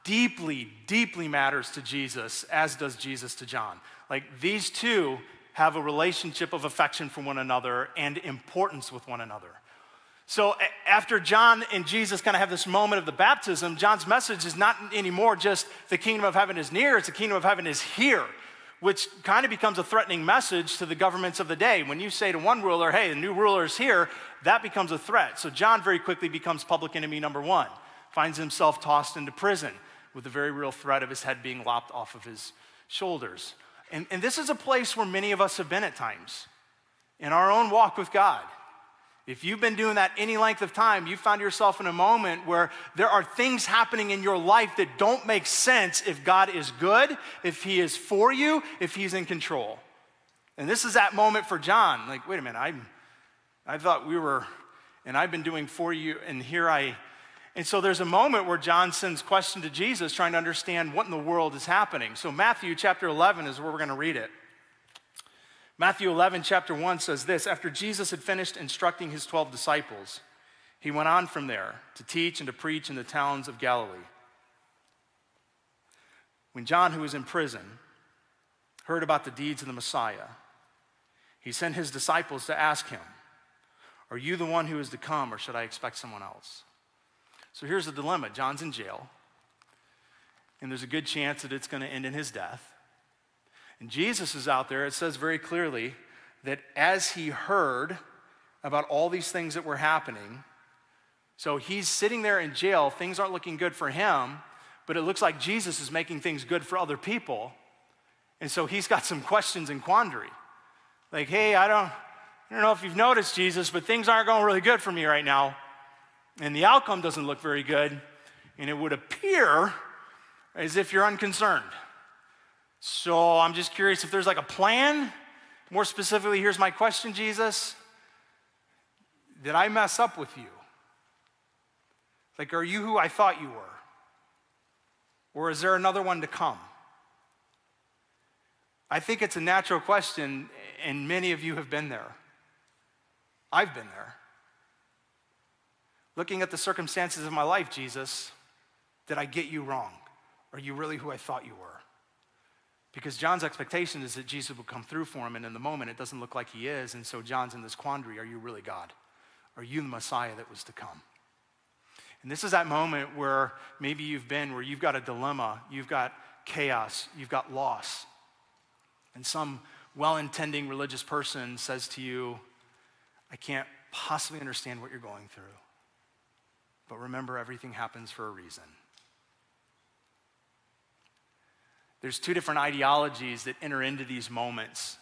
S3: deeply, deeply matters to Jesus, as does Jesus to John. Like, these two have a relationship of affection for one another and importance with one another. So after John and Jesus kind of have this moment of the baptism, John's message is not anymore just the kingdom of heaven is near, it's the kingdom of heaven is here, which kind of becomes a threatening message to the governments of the day. When you say to one ruler, hey, the new ruler is here, that becomes a threat. So John very quickly becomes public enemy number one, finds himself tossed into prison with the very real threat of his head being lopped off of his shoulders. And this is a place where many of us have been at times in our own walk with God. If you've been doing that any length of time, you found yourself in a moment where there are things happening in your life that don't make sense if God is good, if he is for you, if he's in control. And this is that moment for John. Like, wait a minute, I thought we were, and I've been doing for you, and here I. And so there's a moment where John sends question to Jesus, trying to understand what in the world is happening. So Matthew chapter 11 is where we're going to read it. Matthew 11 chapter 1 says this, after Jesus had finished instructing his 12 disciples, he went on from there to teach and to preach in the towns of Galilee. When John, who was in prison, heard about the deeds of the Messiah, he sent his disciples to ask him, are you the one who is to come, or should I expect someone else? So here's the dilemma. John's in jail, and there's a good chance that it's going to end in his death. And Jesus is out there. It says very clearly that as he heard about all these things that were happening, so he's sitting there in jail, things aren't looking good for him, but it looks like Jesus is making things good for other people. And so he's got some questions and quandary. Like, hey, I don't know if you've noticed, Jesus, but things aren't going really good for me right now. And the outcome doesn't look very good, and it would appear as if you're unconcerned. So I'm just curious if there's like a plan. More specifically, here's my question, Jesus. Did I mess up with you? Like, are you who I thought you were? Or is there another one to come? I think it's a natural question, and many of you have been there. I've been there. Looking at the circumstances of my life, Jesus, did I get you wrong? Are you really who I thought you were? Because John's expectation is that Jesus will come through for him, and in the moment it doesn't look like he is, and so John's in this quandary. Are you really God? Are you the Messiah that was to come? And this is that moment where maybe you've been, where you've got a dilemma, you've got chaos, you've got loss. And some well-intending religious person says to you, I can't possibly understand what you're going through. But remember, everything happens for a reason. There's two different ideologies that enter into these moments.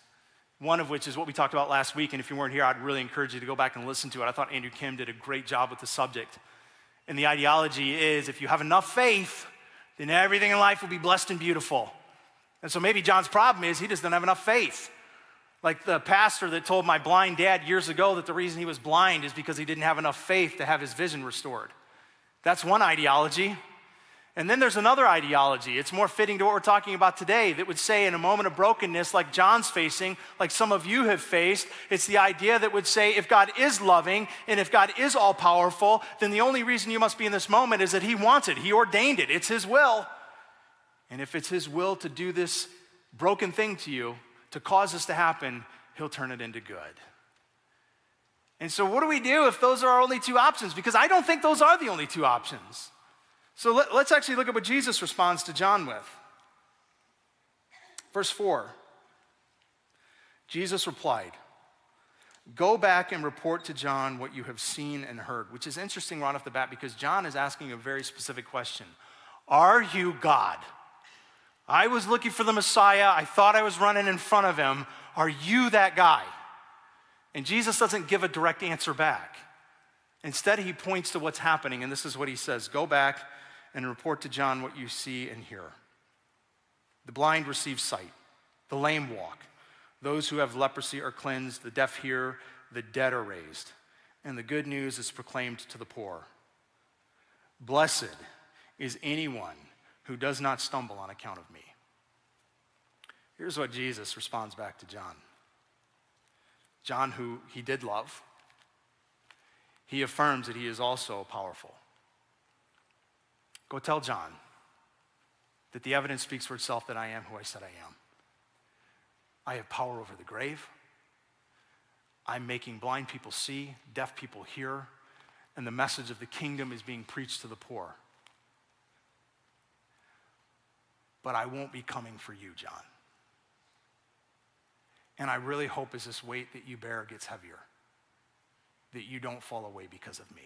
S3: One of which is what we talked about last week, and if you weren't here, I'd really encourage you to go back and listen to it. I thought Andrew Kim did a great job with the subject. And the ideology is, if you have enough faith, then everything in life will be blessed and beautiful. And so maybe John's problem is he just doesn't have enough faith. Like the pastor that told my blind dad years ago that the reason he was blind is because he didn't have enough faith to have his vision restored. That's one ideology. And then there's another ideology. It's more fitting to what we're talking about today that would say in a moment of brokenness like John's facing, like some of you have faced, it's the idea that would say if God is loving and if God is all-powerful, then the only reason you must be in this moment is that he wants it. He ordained it. It's his will. And if it's his will to do this broken thing to you, to cause this to happen, he'll turn it into good. And so what do we do if those are our only two options? Because I don't think those are the only two options. So let's actually look at what Jesus responds to John with. Verse 4, Jesus replied, go back and report to John what you have seen and heard, which is interesting right off the bat because John is asking a very specific question. Are you God? I was looking for the Messiah. I thought I was running in front of him. Are you that guy? And Jesus doesn't give a direct answer back. Instead, he points to what's happening, and this is what he says. Go back and report to John what you see and hear. The blind receive sight. The lame walk. Those who have leprosy are cleansed. The deaf hear. The dead are raised. And the good news is proclaimed to the poor. Blessed is anyone who does not stumble on account of me. Here's what Jesus responds back to John. John, who he did love, he affirms that he is also powerful. Go tell John that the evidence speaks for itself that I am who I said I am. I have power over the grave. I'm making blind people see, deaf people hear, and the message of the kingdom is being preached to the poor. But I won't be coming for you, John. And I really hope as this weight that you bear gets heavier, that you don't fall away because of me.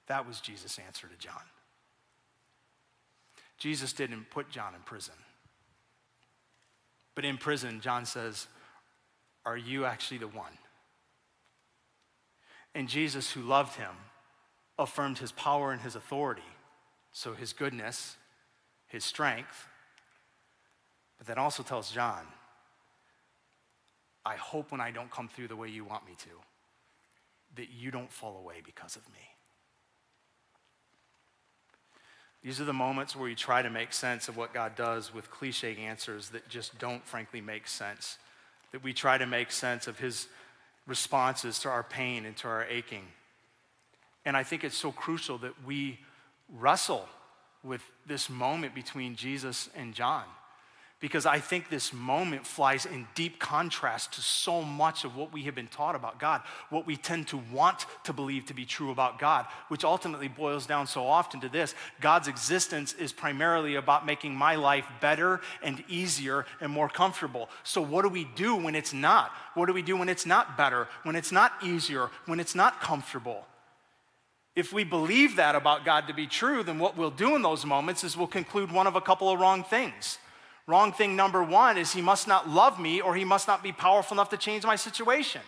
S3: That was Jesus' answer to John. Jesus didn't put John in prison. But in prison, John says, are you actually the one? And Jesus, who loved him, affirmed his power and his authority. So his goodness, his strength, but that also tells John, I hope when I don't come through the way you want me to, that you don't fall away because of me. These are the moments where you try to make sense of what God does with cliche answers that just don't frankly make sense. That we try to make sense of his responses to our pain and to our aching. And I think it's so crucial that we wrestle with this moment between Jesus and John. Because I think this moment flies in deep contrast to so much of what we have been taught about God, what we tend to want to believe to be true about God, which ultimately boils down so often to this. God's existence is primarily about making my life better and easier and more comfortable. So what do we do when it's not? What do we do when it's not better, when it's not easier, when it's not comfortable? If we believe that about God to be true, then what we'll do in those moments is we'll conclude one of a couple of wrong things. Wrong thing number one is he must not love me or he must not be powerful enough to change my situation.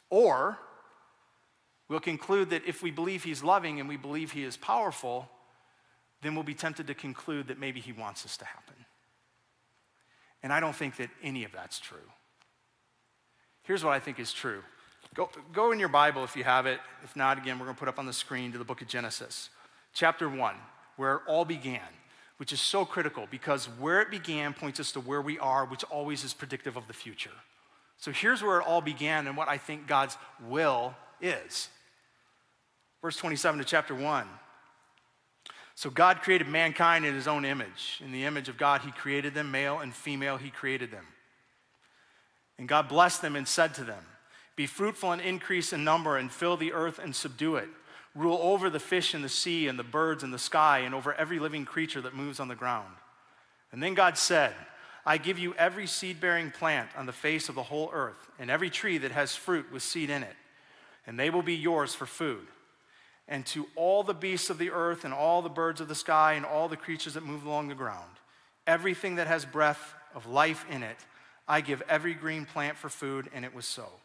S3: Or we'll conclude that if we believe he's loving and we believe he is powerful, then we'll be tempted to conclude that maybe he wants this to happen. And I don't think that any of that's true. Here's what I think is true. Go in your Bible if you have it. If not, again, we're going to put up on the screen to the book of Genesis. Chapter 1, where it all began, which is so critical because where it began points us to where we are, which always is predictive of the future. So here's where it all began and what I think God's will is. Verse 27 to chapter 1. So God created mankind in his own image. In the image of God, he created them, male and female, he created them. And God blessed them and said to them, "Be fruitful and increase in number and fill the earth and subdue it. Rule over the fish in the sea and the birds in the sky and over every living creature that moves on the ground." And then God said, "I give you every seed-bearing plant on the face of the whole earth and every tree that has fruit with seed in it, and they will be yours for food. And to all the beasts of the earth and all the birds of the sky and all the creatures that move along the ground, everything that has breath of life in it, I give every green plant for food," and it was so.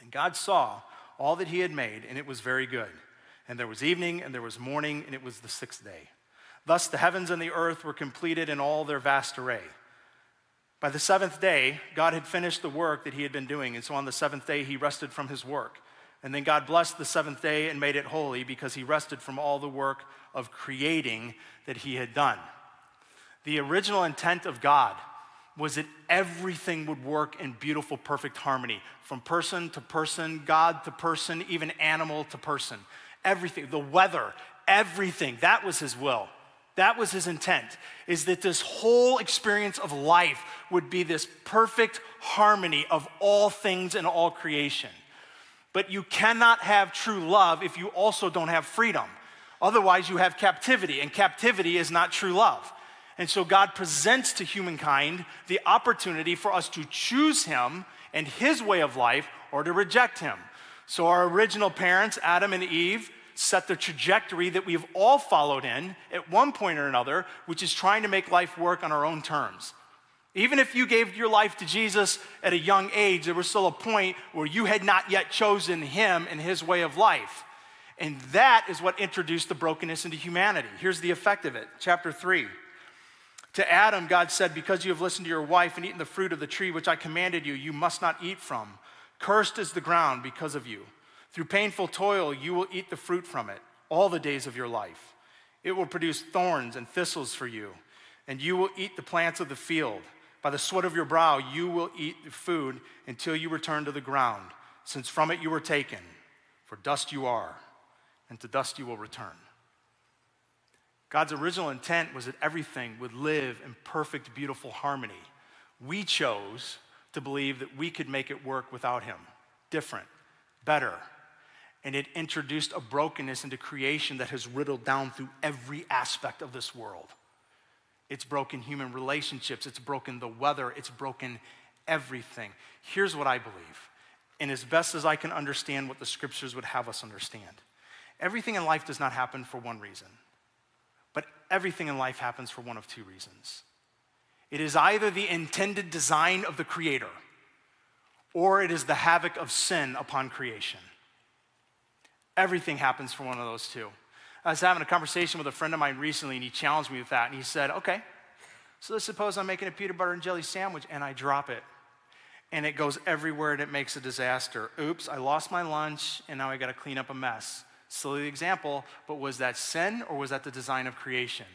S3: And God saw all that he had made, and it was very good. And there was evening, and there was morning, and it was the sixth day. Thus the heavens and the earth were completed in all their vast array. By the seventh day, God had finished the work that he had been doing, and so on the seventh day he rested from his work. And then God blessed the seventh day and made it holy because he rested from all the work of creating that he had done. The original intent of God was that everything would work in beautiful, perfect harmony, from person to person, God to person, even animal to person. Everything, the weather, everything, that was his will. That was his intent, is that this whole experience of life would be this perfect harmony of all things and all creation. But you cannot have true love if you also don't have freedom. Otherwise, you have captivity, and captivity is not true love. And so God presents to humankind the opportunity for us to choose him and his way of life or to reject him. So our original parents, Adam and Eve, set the trajectory that we have all followed in at one point or another, which is trying to make life work on our own terms. Even if you gave your life to Jesus at a young age, there was still a point where you had not yet chosen him and his way of life. And that is what introduced the brokenness into humanity. Here's the effect of it. Chapter 3. To Adam, God said, "Because you have listened to your wife and eaten the fruit of the tree which I commanded you, you must not eat from. Cursed is the ground because of you. Through painful toil, you will eat the fruit from it all the days of your life. It will produce thorns and thistles for you, and you will eat the plants of the field. By the sweat of your brow, you will eat the food until you return to the ground, since from it you were taken. For dust you are, and to dust you will return." God's original intent was that everything would live in perfect, beautiful harmony. We chose to believe that we could make it work without him. Different, better. And it introduced a brokenness into creation that has riddled down through every aspect of this world. It's broken human relationships, it's broken the weather, it's broken everything. Here's what I believe, and as best as I can understand what the scriptures would have us understand. Everything in life does not happen for one reason, but everything in life happens for one of two reasons. It is either the intended design of the Creator, or it is the havoc of sin upon creation. Everything happens for one of those two. I was having a conversation with a friend of mine recently, and he challenged me with that, and he said, "Okay, so let's suppose I'm making a peanut butter and jelly sandwich, and I drop it, and it goes everywhere, and it makes a disaster. Oops, I lost my lunch, and now I gotta clean up a mess." Silly example, but was that sin, or was that the design of creation?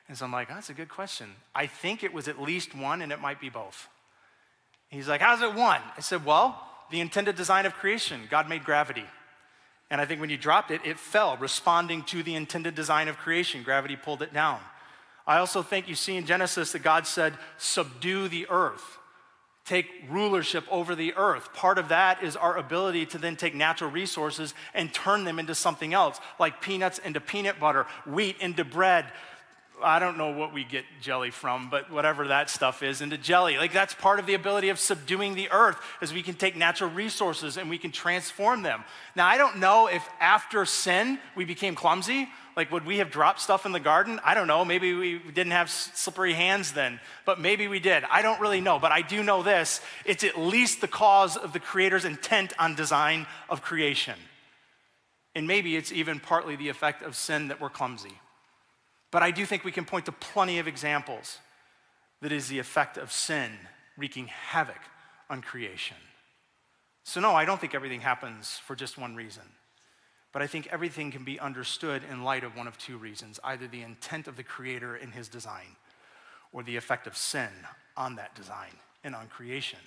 S3: And so I'm like, that's a good question. I think it was at least one, and it might be both. He's like, how's it one? I said, well, the intended design of creation, God made gravity. And I think when you dropped it, it fell, responding to the intended design of creation. Gravity pulled it down. I also think you see in Genesis that God said, subdue the earth, take rulership over the earth. Part of that is our ability to then take natural resources and turn them into something else, like peanuts into peanut butter, wheat into bread. I don't know what we get jelly from, but whatever that stuff is, into jelly. Like that's part of the ability of subduing the earth, is we can take natural resources and we can transform them. Now, I don't know if after sin we became clumsy. Like would we have dropped stuff in the garden? I don't know. Maybe we didn't have slippery hands then, but maybe we did. I don't really know, but I do know this. It's at least the cause of the Creator's intent on design of creation. And maybe it's even partly the effect of sin that we're clumsy. But I do think we can point to plenty of examples that is the effect of sin wreaking havoc on creation. So no, I don't think everything happens for just one reason. But I think everything can be understood in light of one of two reasons, either the intent of the Creator in his design or the effect of sin on that design and on creation.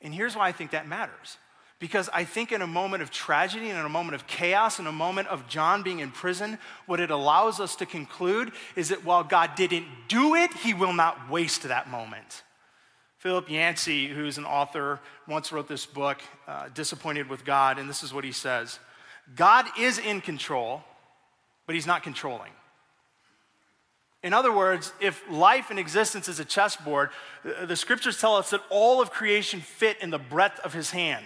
S3: And here's why I think that matters. Because I think in a moment of tragedy and in a moment of chaos, in a moment of John being in prison, what it allows us to conclude is that while God didn't do it, he will not waste that moment. Philip Yancey, who's an author, once wrote this book, Disappointed with God, and this is what he says. God is in control, but he's not controlling. In other words, if life and existence is a chessboard, the scriptures tell us that all of creation fit in the breadth of his hand.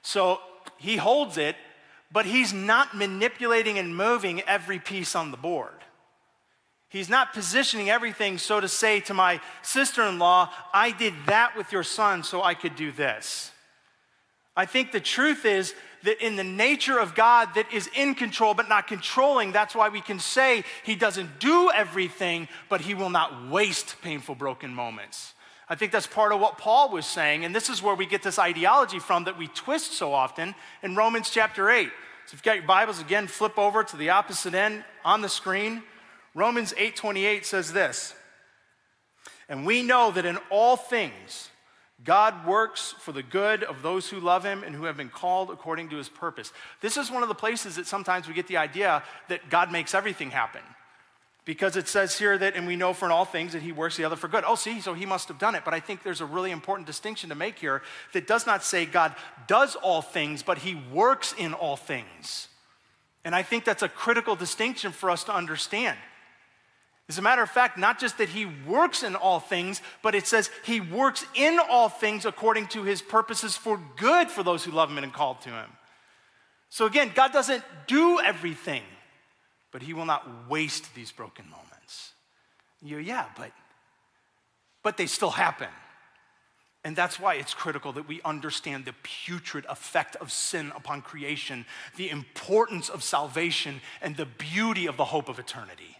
S3: So he holds it, but he's not manipulating and moving every piece on the board. He's not positioning everything so to say to my sister-in-law, I did that with your son so I could do this. I think the truth is that in the nature of God that is in control but not controlling, that's why we can say he doesn't do everything, but he will not waste painful, broken moments. I think that's part of what Paul was saying, and this is where we get this ideology from that we twist so often in Romans chapter 8. So if you've got your Bibles, again, flip over to the opposite end on the screen. Romans 8:28 says this, and we know that in all things God works for the good of those who love him and who have been called according to his purpose. This is one of the places that sometimes we get the idea that God makes everything happen. Because it says here that, and we know for in all things that he works the other for good. Oh, see, so he must have done it. But I think there's a really important distinction to make here that does not say God does all things, but he works in all things. And I think that's a critical distinction for us to understand. As a matter of fact, not just that he works in all things, but it says he works in all things according to his purposes for good for those who love him and are called to him. So again, God doesn't do everything, but he will not waste these broken moments. But they still happen. And that's why it's critical that we understand the putrid effect of sin upon creation, the importance of salvation, and the beauty of the hope of eternity.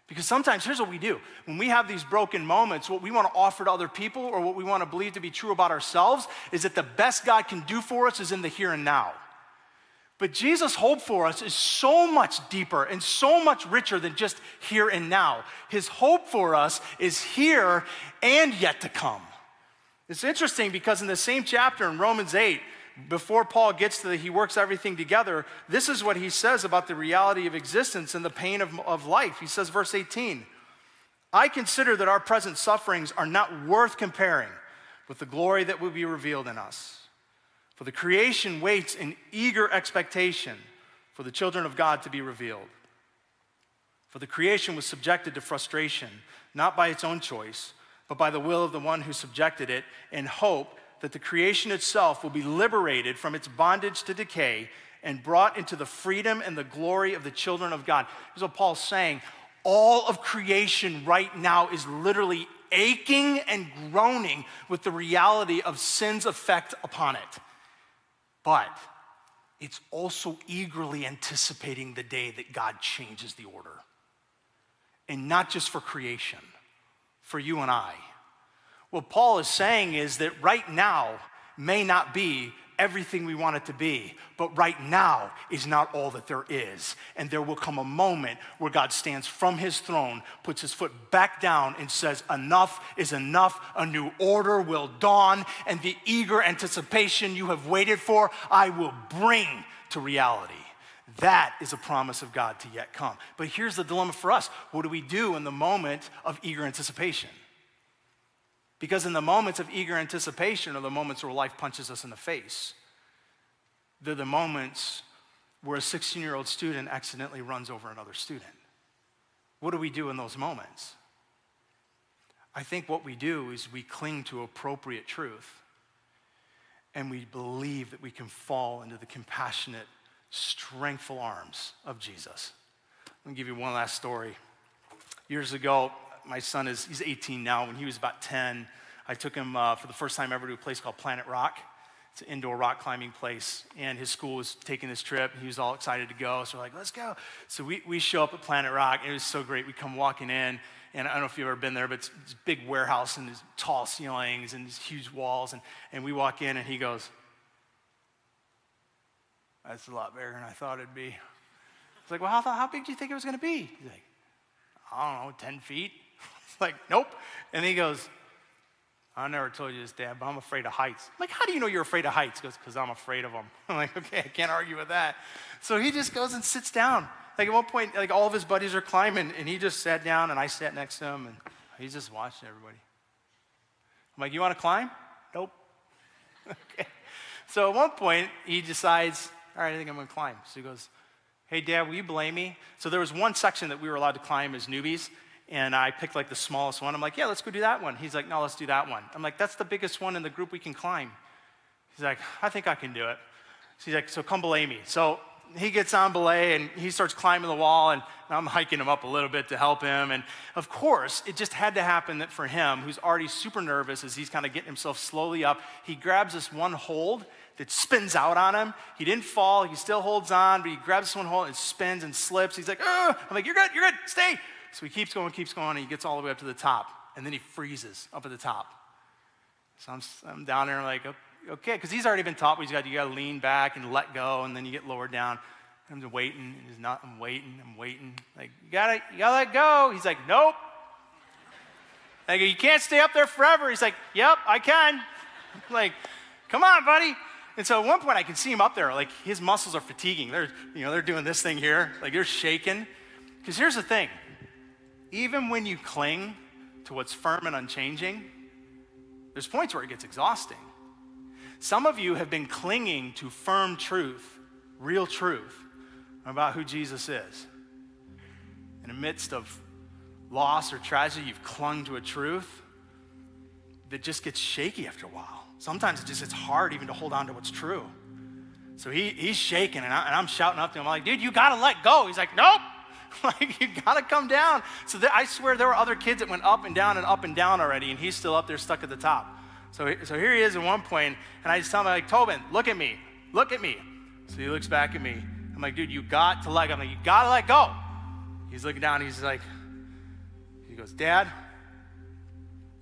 S3: Because sometimes, here's what we do. When we have these broken moments, what we want to offer to other people or what we want to believe to be true about ourselves is that the best God can do for us is in the here and now. But Jesus' hope for us is so much deeper and so much richer than just here and now. His hope for us is here and yet to come. It's interesting because in the same chapter in Romans 8, before Paul gets to he works everything together, this is what he says about the reality of existence and the pain of life. He says, verse 18, I consider that our present sufferings are not worth comparing with the glory that will be revealed in us. For the creation waits in eager expectation for the children of God to be revealed. For the creation was subjected to frustration, not by its own choice, but by the will of the one who subjected it, in hope that the creation itself will be liberated from its bondage to decay and brought into the freedom and the glory of the children of God. Here's what Paul's saying. All of creation right now is literally aching and groaning with the reality of sin's effect upon it. But it's also eagerly anticipating the day that God changes the order. And not just for creation, for you and I. What Paul is saying is that right now may not be everything we want it to be, but right now is not all that there is. And there will come a moment where God stands from his throne, puts his foot back down and says, enough is enough, a new order will dawn, and the eager anticipation you have waited for, I will bring to reality. That is a promise of God to yet come. But here's the dilemma for us. What do we do in the moment of eager anticipation? Because in the moments of eager anticipation are the moments where life punches us in the face. They're the moments where a 16-year-old student accidentally runs over another student. What do we do in those moments? I think what we do is we cling to appropriate truth and we believe that we can fall into the compassionate, strengthful arms of Jesus. Let me give you one last story. Years ago, my son he's 18 now. When he was about 10, I took him for the first time ever to a place called Planet Rock. It's an indoor rock climbing place. And his school was taking this trip. He was all excited to go. So we're like, let's go. So we show up at Planet Rock. And it was so great. We come walking in. And I don't know if you've ever been there, but it's this big warehouse and these tall ceilings and these huge walls. And we walk in and he goes, that's a lot bigger than I thought it'd be. It's like, well, how big do you think it was going to be? He's like, I don't know, 10 feet. It's like, nope. And he goes, I never told you this, Dad, but I'm afraid of heights. I'm like, how do you know you're afraid of heights? He goes, because I'm afraid of them. I'm like, okay, I can't argue with that. So he just goes and sits down. Like at one point, like all of his buddies are climbing, and he just sat down, and I sat next to him, and he's just watching everybody. I'm like, you want to climb? Nope. Okay. So at one point, he decides, all right, I think I'm going to climb. So he goes, hey, Dad, will you blame me? So there was one section that we were allowed to climb as newbies, and I picked like the smallest one. I'm like, yeah, let's go do that one. He's like, no, let's do that one. I'm like, that's the biggest one in the group we can climb. He's like, I think I can do it. So he's like, so come belay me. So he gets on belay, and he starts climbing the wall, and I'm hiking him up a little bit to help him. And of course, it just had to happen that for him, who's already super nervous as he's kind of getting himself slowly up, he grabs this one hold that spins out on him. He didn't fall, he still holds on, but he grabs this one hold and spins and slips. He's like, ugh. I'm like, you're good, stay. So he keeps going, and he gets all the way up to the top, and then he freezes up at the top. So I'm down there, like, okay, because he's already been taught you got to lean back and let go, and then you get lowered down. I'm waiting, and I'm waiting. Like, you gotta let go. He's like, nope. I go, you can't stay up there forever. He's like, yep, I can. I'm like, come on, buddy. And so at one point I can see him up there, like his muscles are fatiguing. They're doing this thing here, like they're shaking. Because here's the thing, even when you cling to what's firm and unchanging, there's points where it gets exhausting. Some of you have been clinging to firm truth, real truth, about who Jesus is. In the midst of loss or tragedy, you've clung to a truth that just gets shaky after a while. Sometimes it's hard even to hold on to what's true. So he's shaking, and I'm shouting up to him. I'm like, dude, you gotta let go. He's like, nope. Like, you gotta come down. So I swear there were other kids that went up and down already, and he's still up there stuck at the top. So here he is at one point, and I just tell him, like, Tobin, look at me. So he looks back at me. I'm like, dude, you got to let go. I'm like, you gotta let go. He's looking down, he goes, Dad,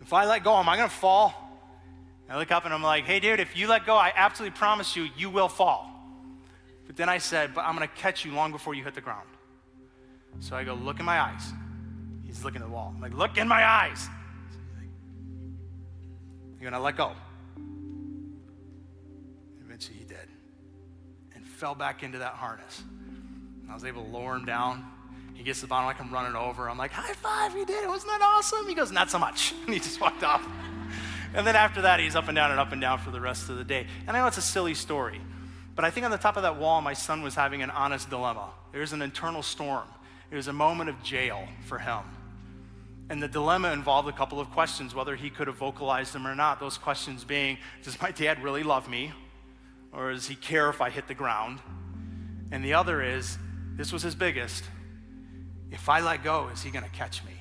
S3: if I let go, am I gonna fall? And I look up and I'm like, hey, dude, if you let go, I absolutely promise you will fall. But then I said, but I'm gonna catch you long before you hit the ground. So I go, look in my eyes. He's looking at the wall. I'm like, look in my eyes. You're gonna let go. Eventually he did. And fell back into that harness. And I was able to lower him down. He gets to the bottom, like I'm running over. I'm like, high five, he did it. Wasn't that awesome? He goes, not so much. And he just walked off. And then after that, he's up and down for the rest of the day. And I know it's a silly story, but I think on the top of that wall, my son was having an honest dilemma. There was an internal storm. It was a moment of jail for him. And the dilemma involved a couple of questions, whether he could have vocalized them or not. Those questions being, does my dad really love me? Or does he care if I hit the ground? And the other is, this was his biggest, if I let go, is he gonna catch me?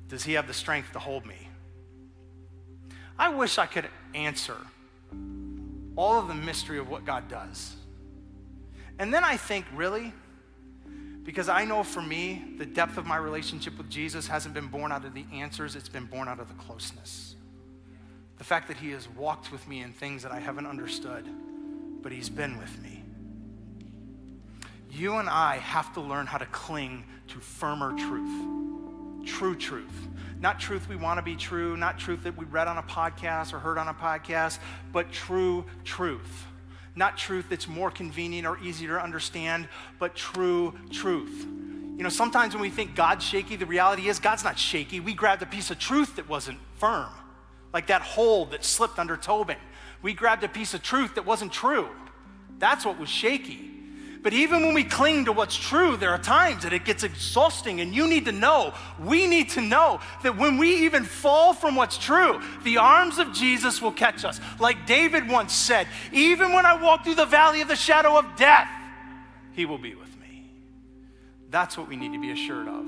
S3: Does he have the strength to hold me? I wish I could answer all of the mystery of what God does. And then I think, really? Because I know for me, the depth of my relationship with Jesus hasn't been born out of the answers, it's been born out of the closeness. The fact that he has walked with me in things that I haven't understood, but he's been with me. You and I have to learn how to cling to firmer truth, true truth. Not truth we want to be true, not truth that we read on a podcast or heard on a podcast, but true truth. Not truth that's more convenient or easier to understand, but true truth. You know, sometimes when we think God's shaky, the reality is God's not shaky. We grabbed a piece of truth that wasn't firm, like that hold that slipped under Tobin. We grabbed a piece of truth that wasn't true. That's what was shaky. But even when we cling to what's true, there are times that it gets exhausting, and you need to know, we need to know that when we even fall from what's true, the arms of Jesus will catch us. Like David once said, even when I walk through the valley of the shadow of death, he will be with me. That's what we need to be assured of.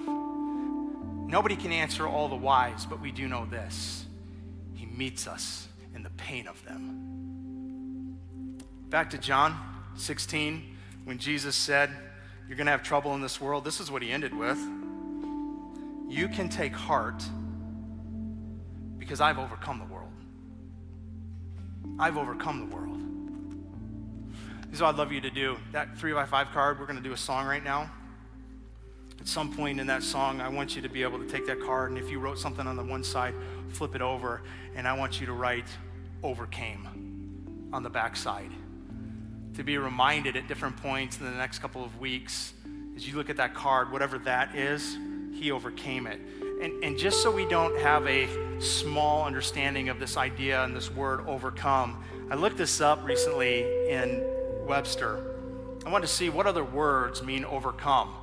S3: Nobody can answer all the whys, but we do know this. He meets us in the pain of them. Back to John 16. When Jesus said, you're gonna have trouble in this world, this is what he ended with. You can take heart because I've overcome the world. I've overcome the world. This is what I'd love you to do. That 3x5 card, we're gonna do a song right now. At some point in that song, I want you to be able to take that card, and if you wrote something on the one side, flip it over, and I want you to write overcame on the back side. To be reminded at different points in the next couple of weeks, as you look at that card, whatever that is, he overcame it. And just so we don't have a small understanding of this idea and this word overcome, I looked this up recently in Webster. I wanted to see what other words mean overcome.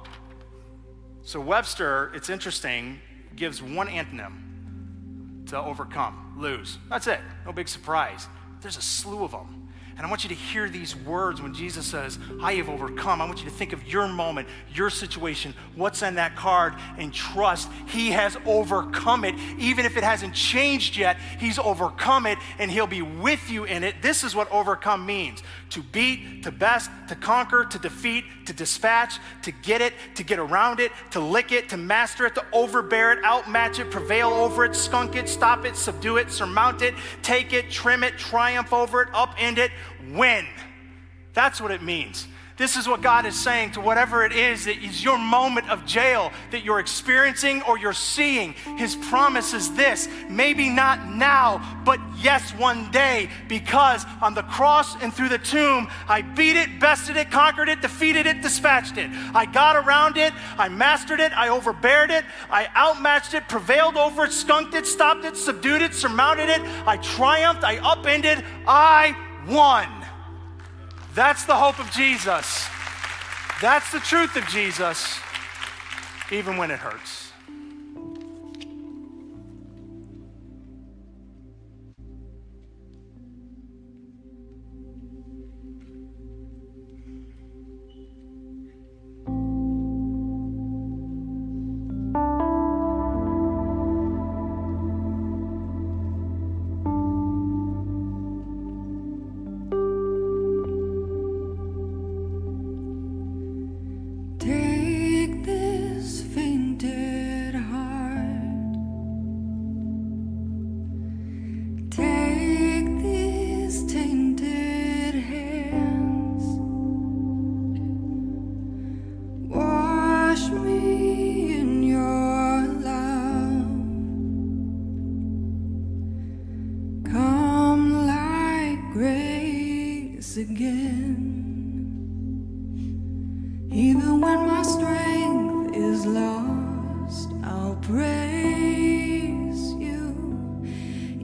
S3: So Webster, it's interesting, gives one antonym to overcome, lose. That's it, no big surprise. There's a slew of them. And I want you to hear these words when Jesus says, I have overcome. I want you to think of your moment, your situation, what's on that card, and trust he has overcome it. Even if it hasn't changed yet, he's overcome it, and he'll be with you in it. This is what overcome means: to beat, to best, to conquer, to defeat, to dispatch, to get around it, to lick it, to master it, to overbear it, outmatch it, prevail over it, skunk it, stop it, subdue it, surmount it, take it, trim it, triumph over it, upend it, win. That's what it means. This is what God is saying to whatever it is that is your moment of jail that you're experiencing or you're seeing. His promise is this: maybe not now, but yes, one day, because on the cross and through the tomb, I beat it, bested it, conquered it, defeated it, dispatched it. I got around it, I mastered it, I overbared it, I outmatched it, prevailed over it, skunked it, stopped it, subdued it, surmounted it, I triumphed, I upended, I won. That's the hope of Jesus. That's the truth of Jesus, even when it hurts.
S9: Take this fainted heart, take these tainted hands, wash me in your love, come like grace again. Even when my strength is lost, I'll praise you.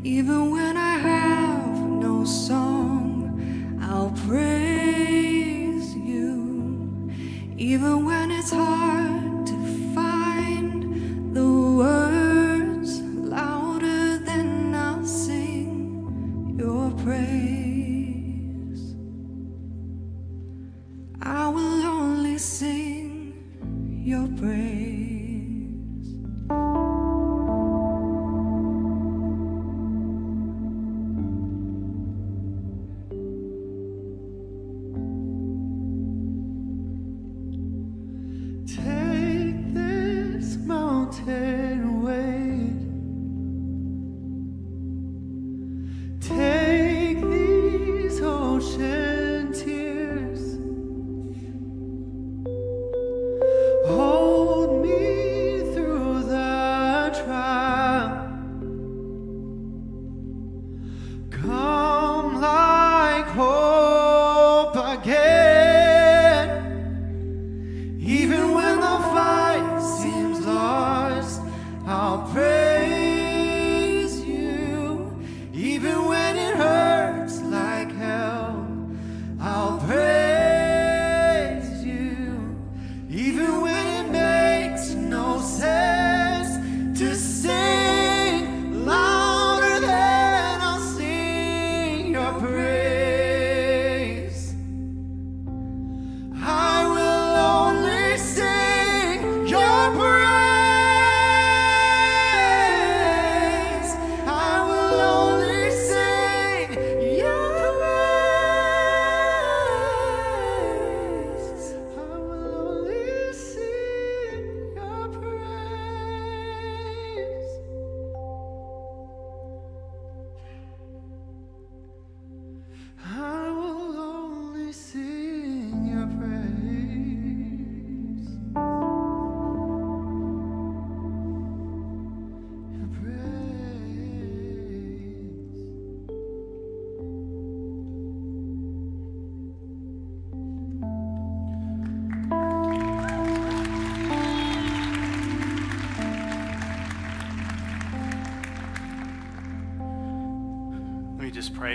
S9: Even when I have no song, I'll praise you. Even when it's hard to find the words louder than I'll sing your praise. I will only sing your praise.
S2: Take this mountain weight, take these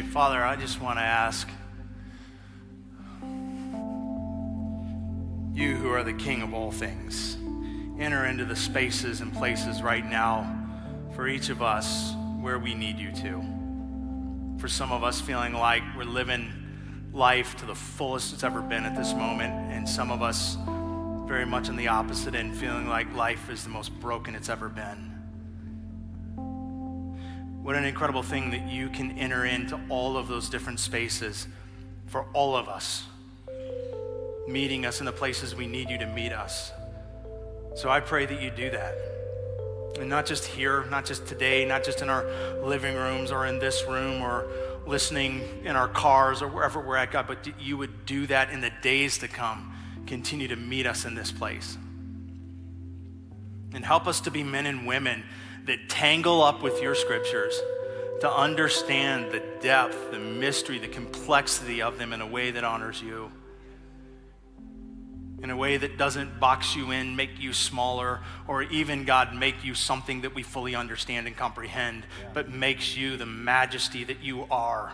S3: pray. Father, I just want to ask you, who are the King of all things, enter into the spaces and places right now for each of us where we need you to. For some of us feeling like we're living life to the fullest it's ever been at this moment, and some of us very much on the opposite end, feeling like life is the most broken it's ever been. What an incredible thing that you can enter into all of those different spaces for all of us, meeting us in the places we need you to meet us. So I pray that you do that. And not just here, not just today, not just in our living rooms or in this room or listening in our cars or wherever we're at, God, but you would do that in the days to come. Continue to meet us in this place. And help us to be men and women that tangle up with your scriptures, to understand the depth, the mystery, the complexity of them in a way that honors you, in a way that doesn't box you in, make you smaller, or even, God, make you something that we fully understand and comprehend, but makes you the majesty that you are,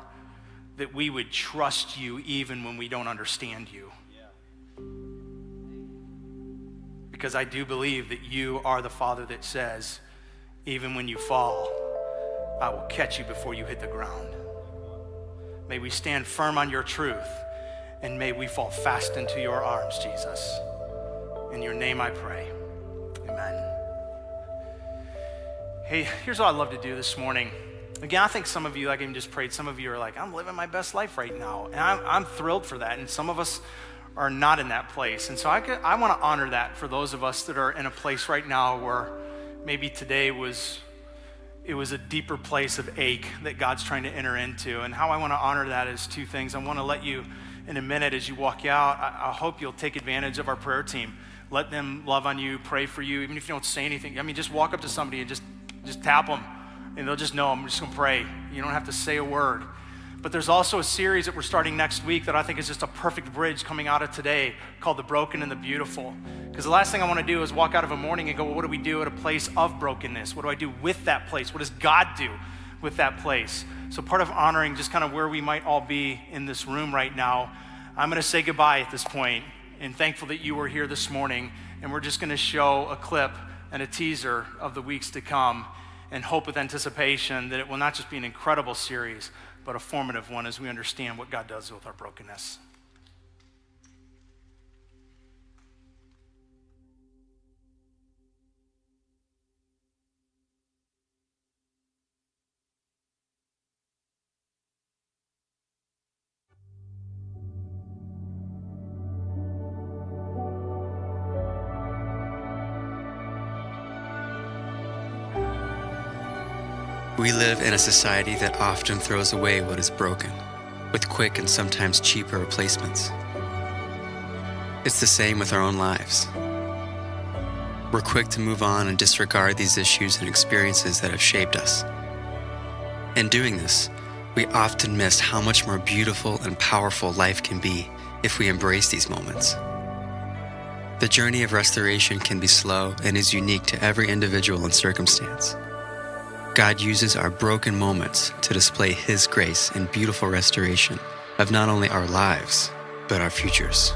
S3: that we would trust you even when we don't understand you. Because I do believe that you are the Father that says, even when you fall, I will catch you before you hit the ground. May we stand firm on your truth, and may we fall fast into your arms, Jesus. In your name I pray, amen. Hey, here's what I'd love to do this morning. Again, I think some of you, like I just prayed, some of you are like, I'm living my best life right now. And I'm thrilled for that. And some of us are not in that place. And so I want to honor that for those of us that are in a place right now where maybe today it was a deeper place of ache that God's trying to enter into. And how I want to honor that is two things. I want to let you, in a minute as you walk out, I hope you'll take advantage of our prayer team. Let them love on you, pray for you, even if you don't say anything. I mean, just walk up to somebody and just tap them, and they'll just know I'm just gonna pray. You don't have to say a word. But there's also a series that we're starting next week that I think is just a perfect bridge coming out of today, called The Broken and the Beautiful. Because the last thing I want to do is walk out of a morning and go, well, what do we do at a place of brokenness? What do I do with that place? What does God do with that place? So part of honoring just kind of where we might all be in this room right now, I'm going to say goodbye at this point, and thankful that you were here this morning, and we're just going to show a clip and a teaser of the weeks to come, and hope with anticipation that it will not just be an incredible series, but a formative one as we understand what God does with our brokenness.
S10: We live in a society that often throws away what is broken, with quick and sometimes cheaper replacements. It's the same with our own lives. We're quick to move on and disregard these issues and experiences that have shaped us. In doing this, we often miss how much more beautiful and powerful life can be if we embrace these moments. The journey of restoration can be slow and is unique to every individual and circumstance. God uses our broken moments to display His grace and beautiful restoration of not only our lives, but our futures.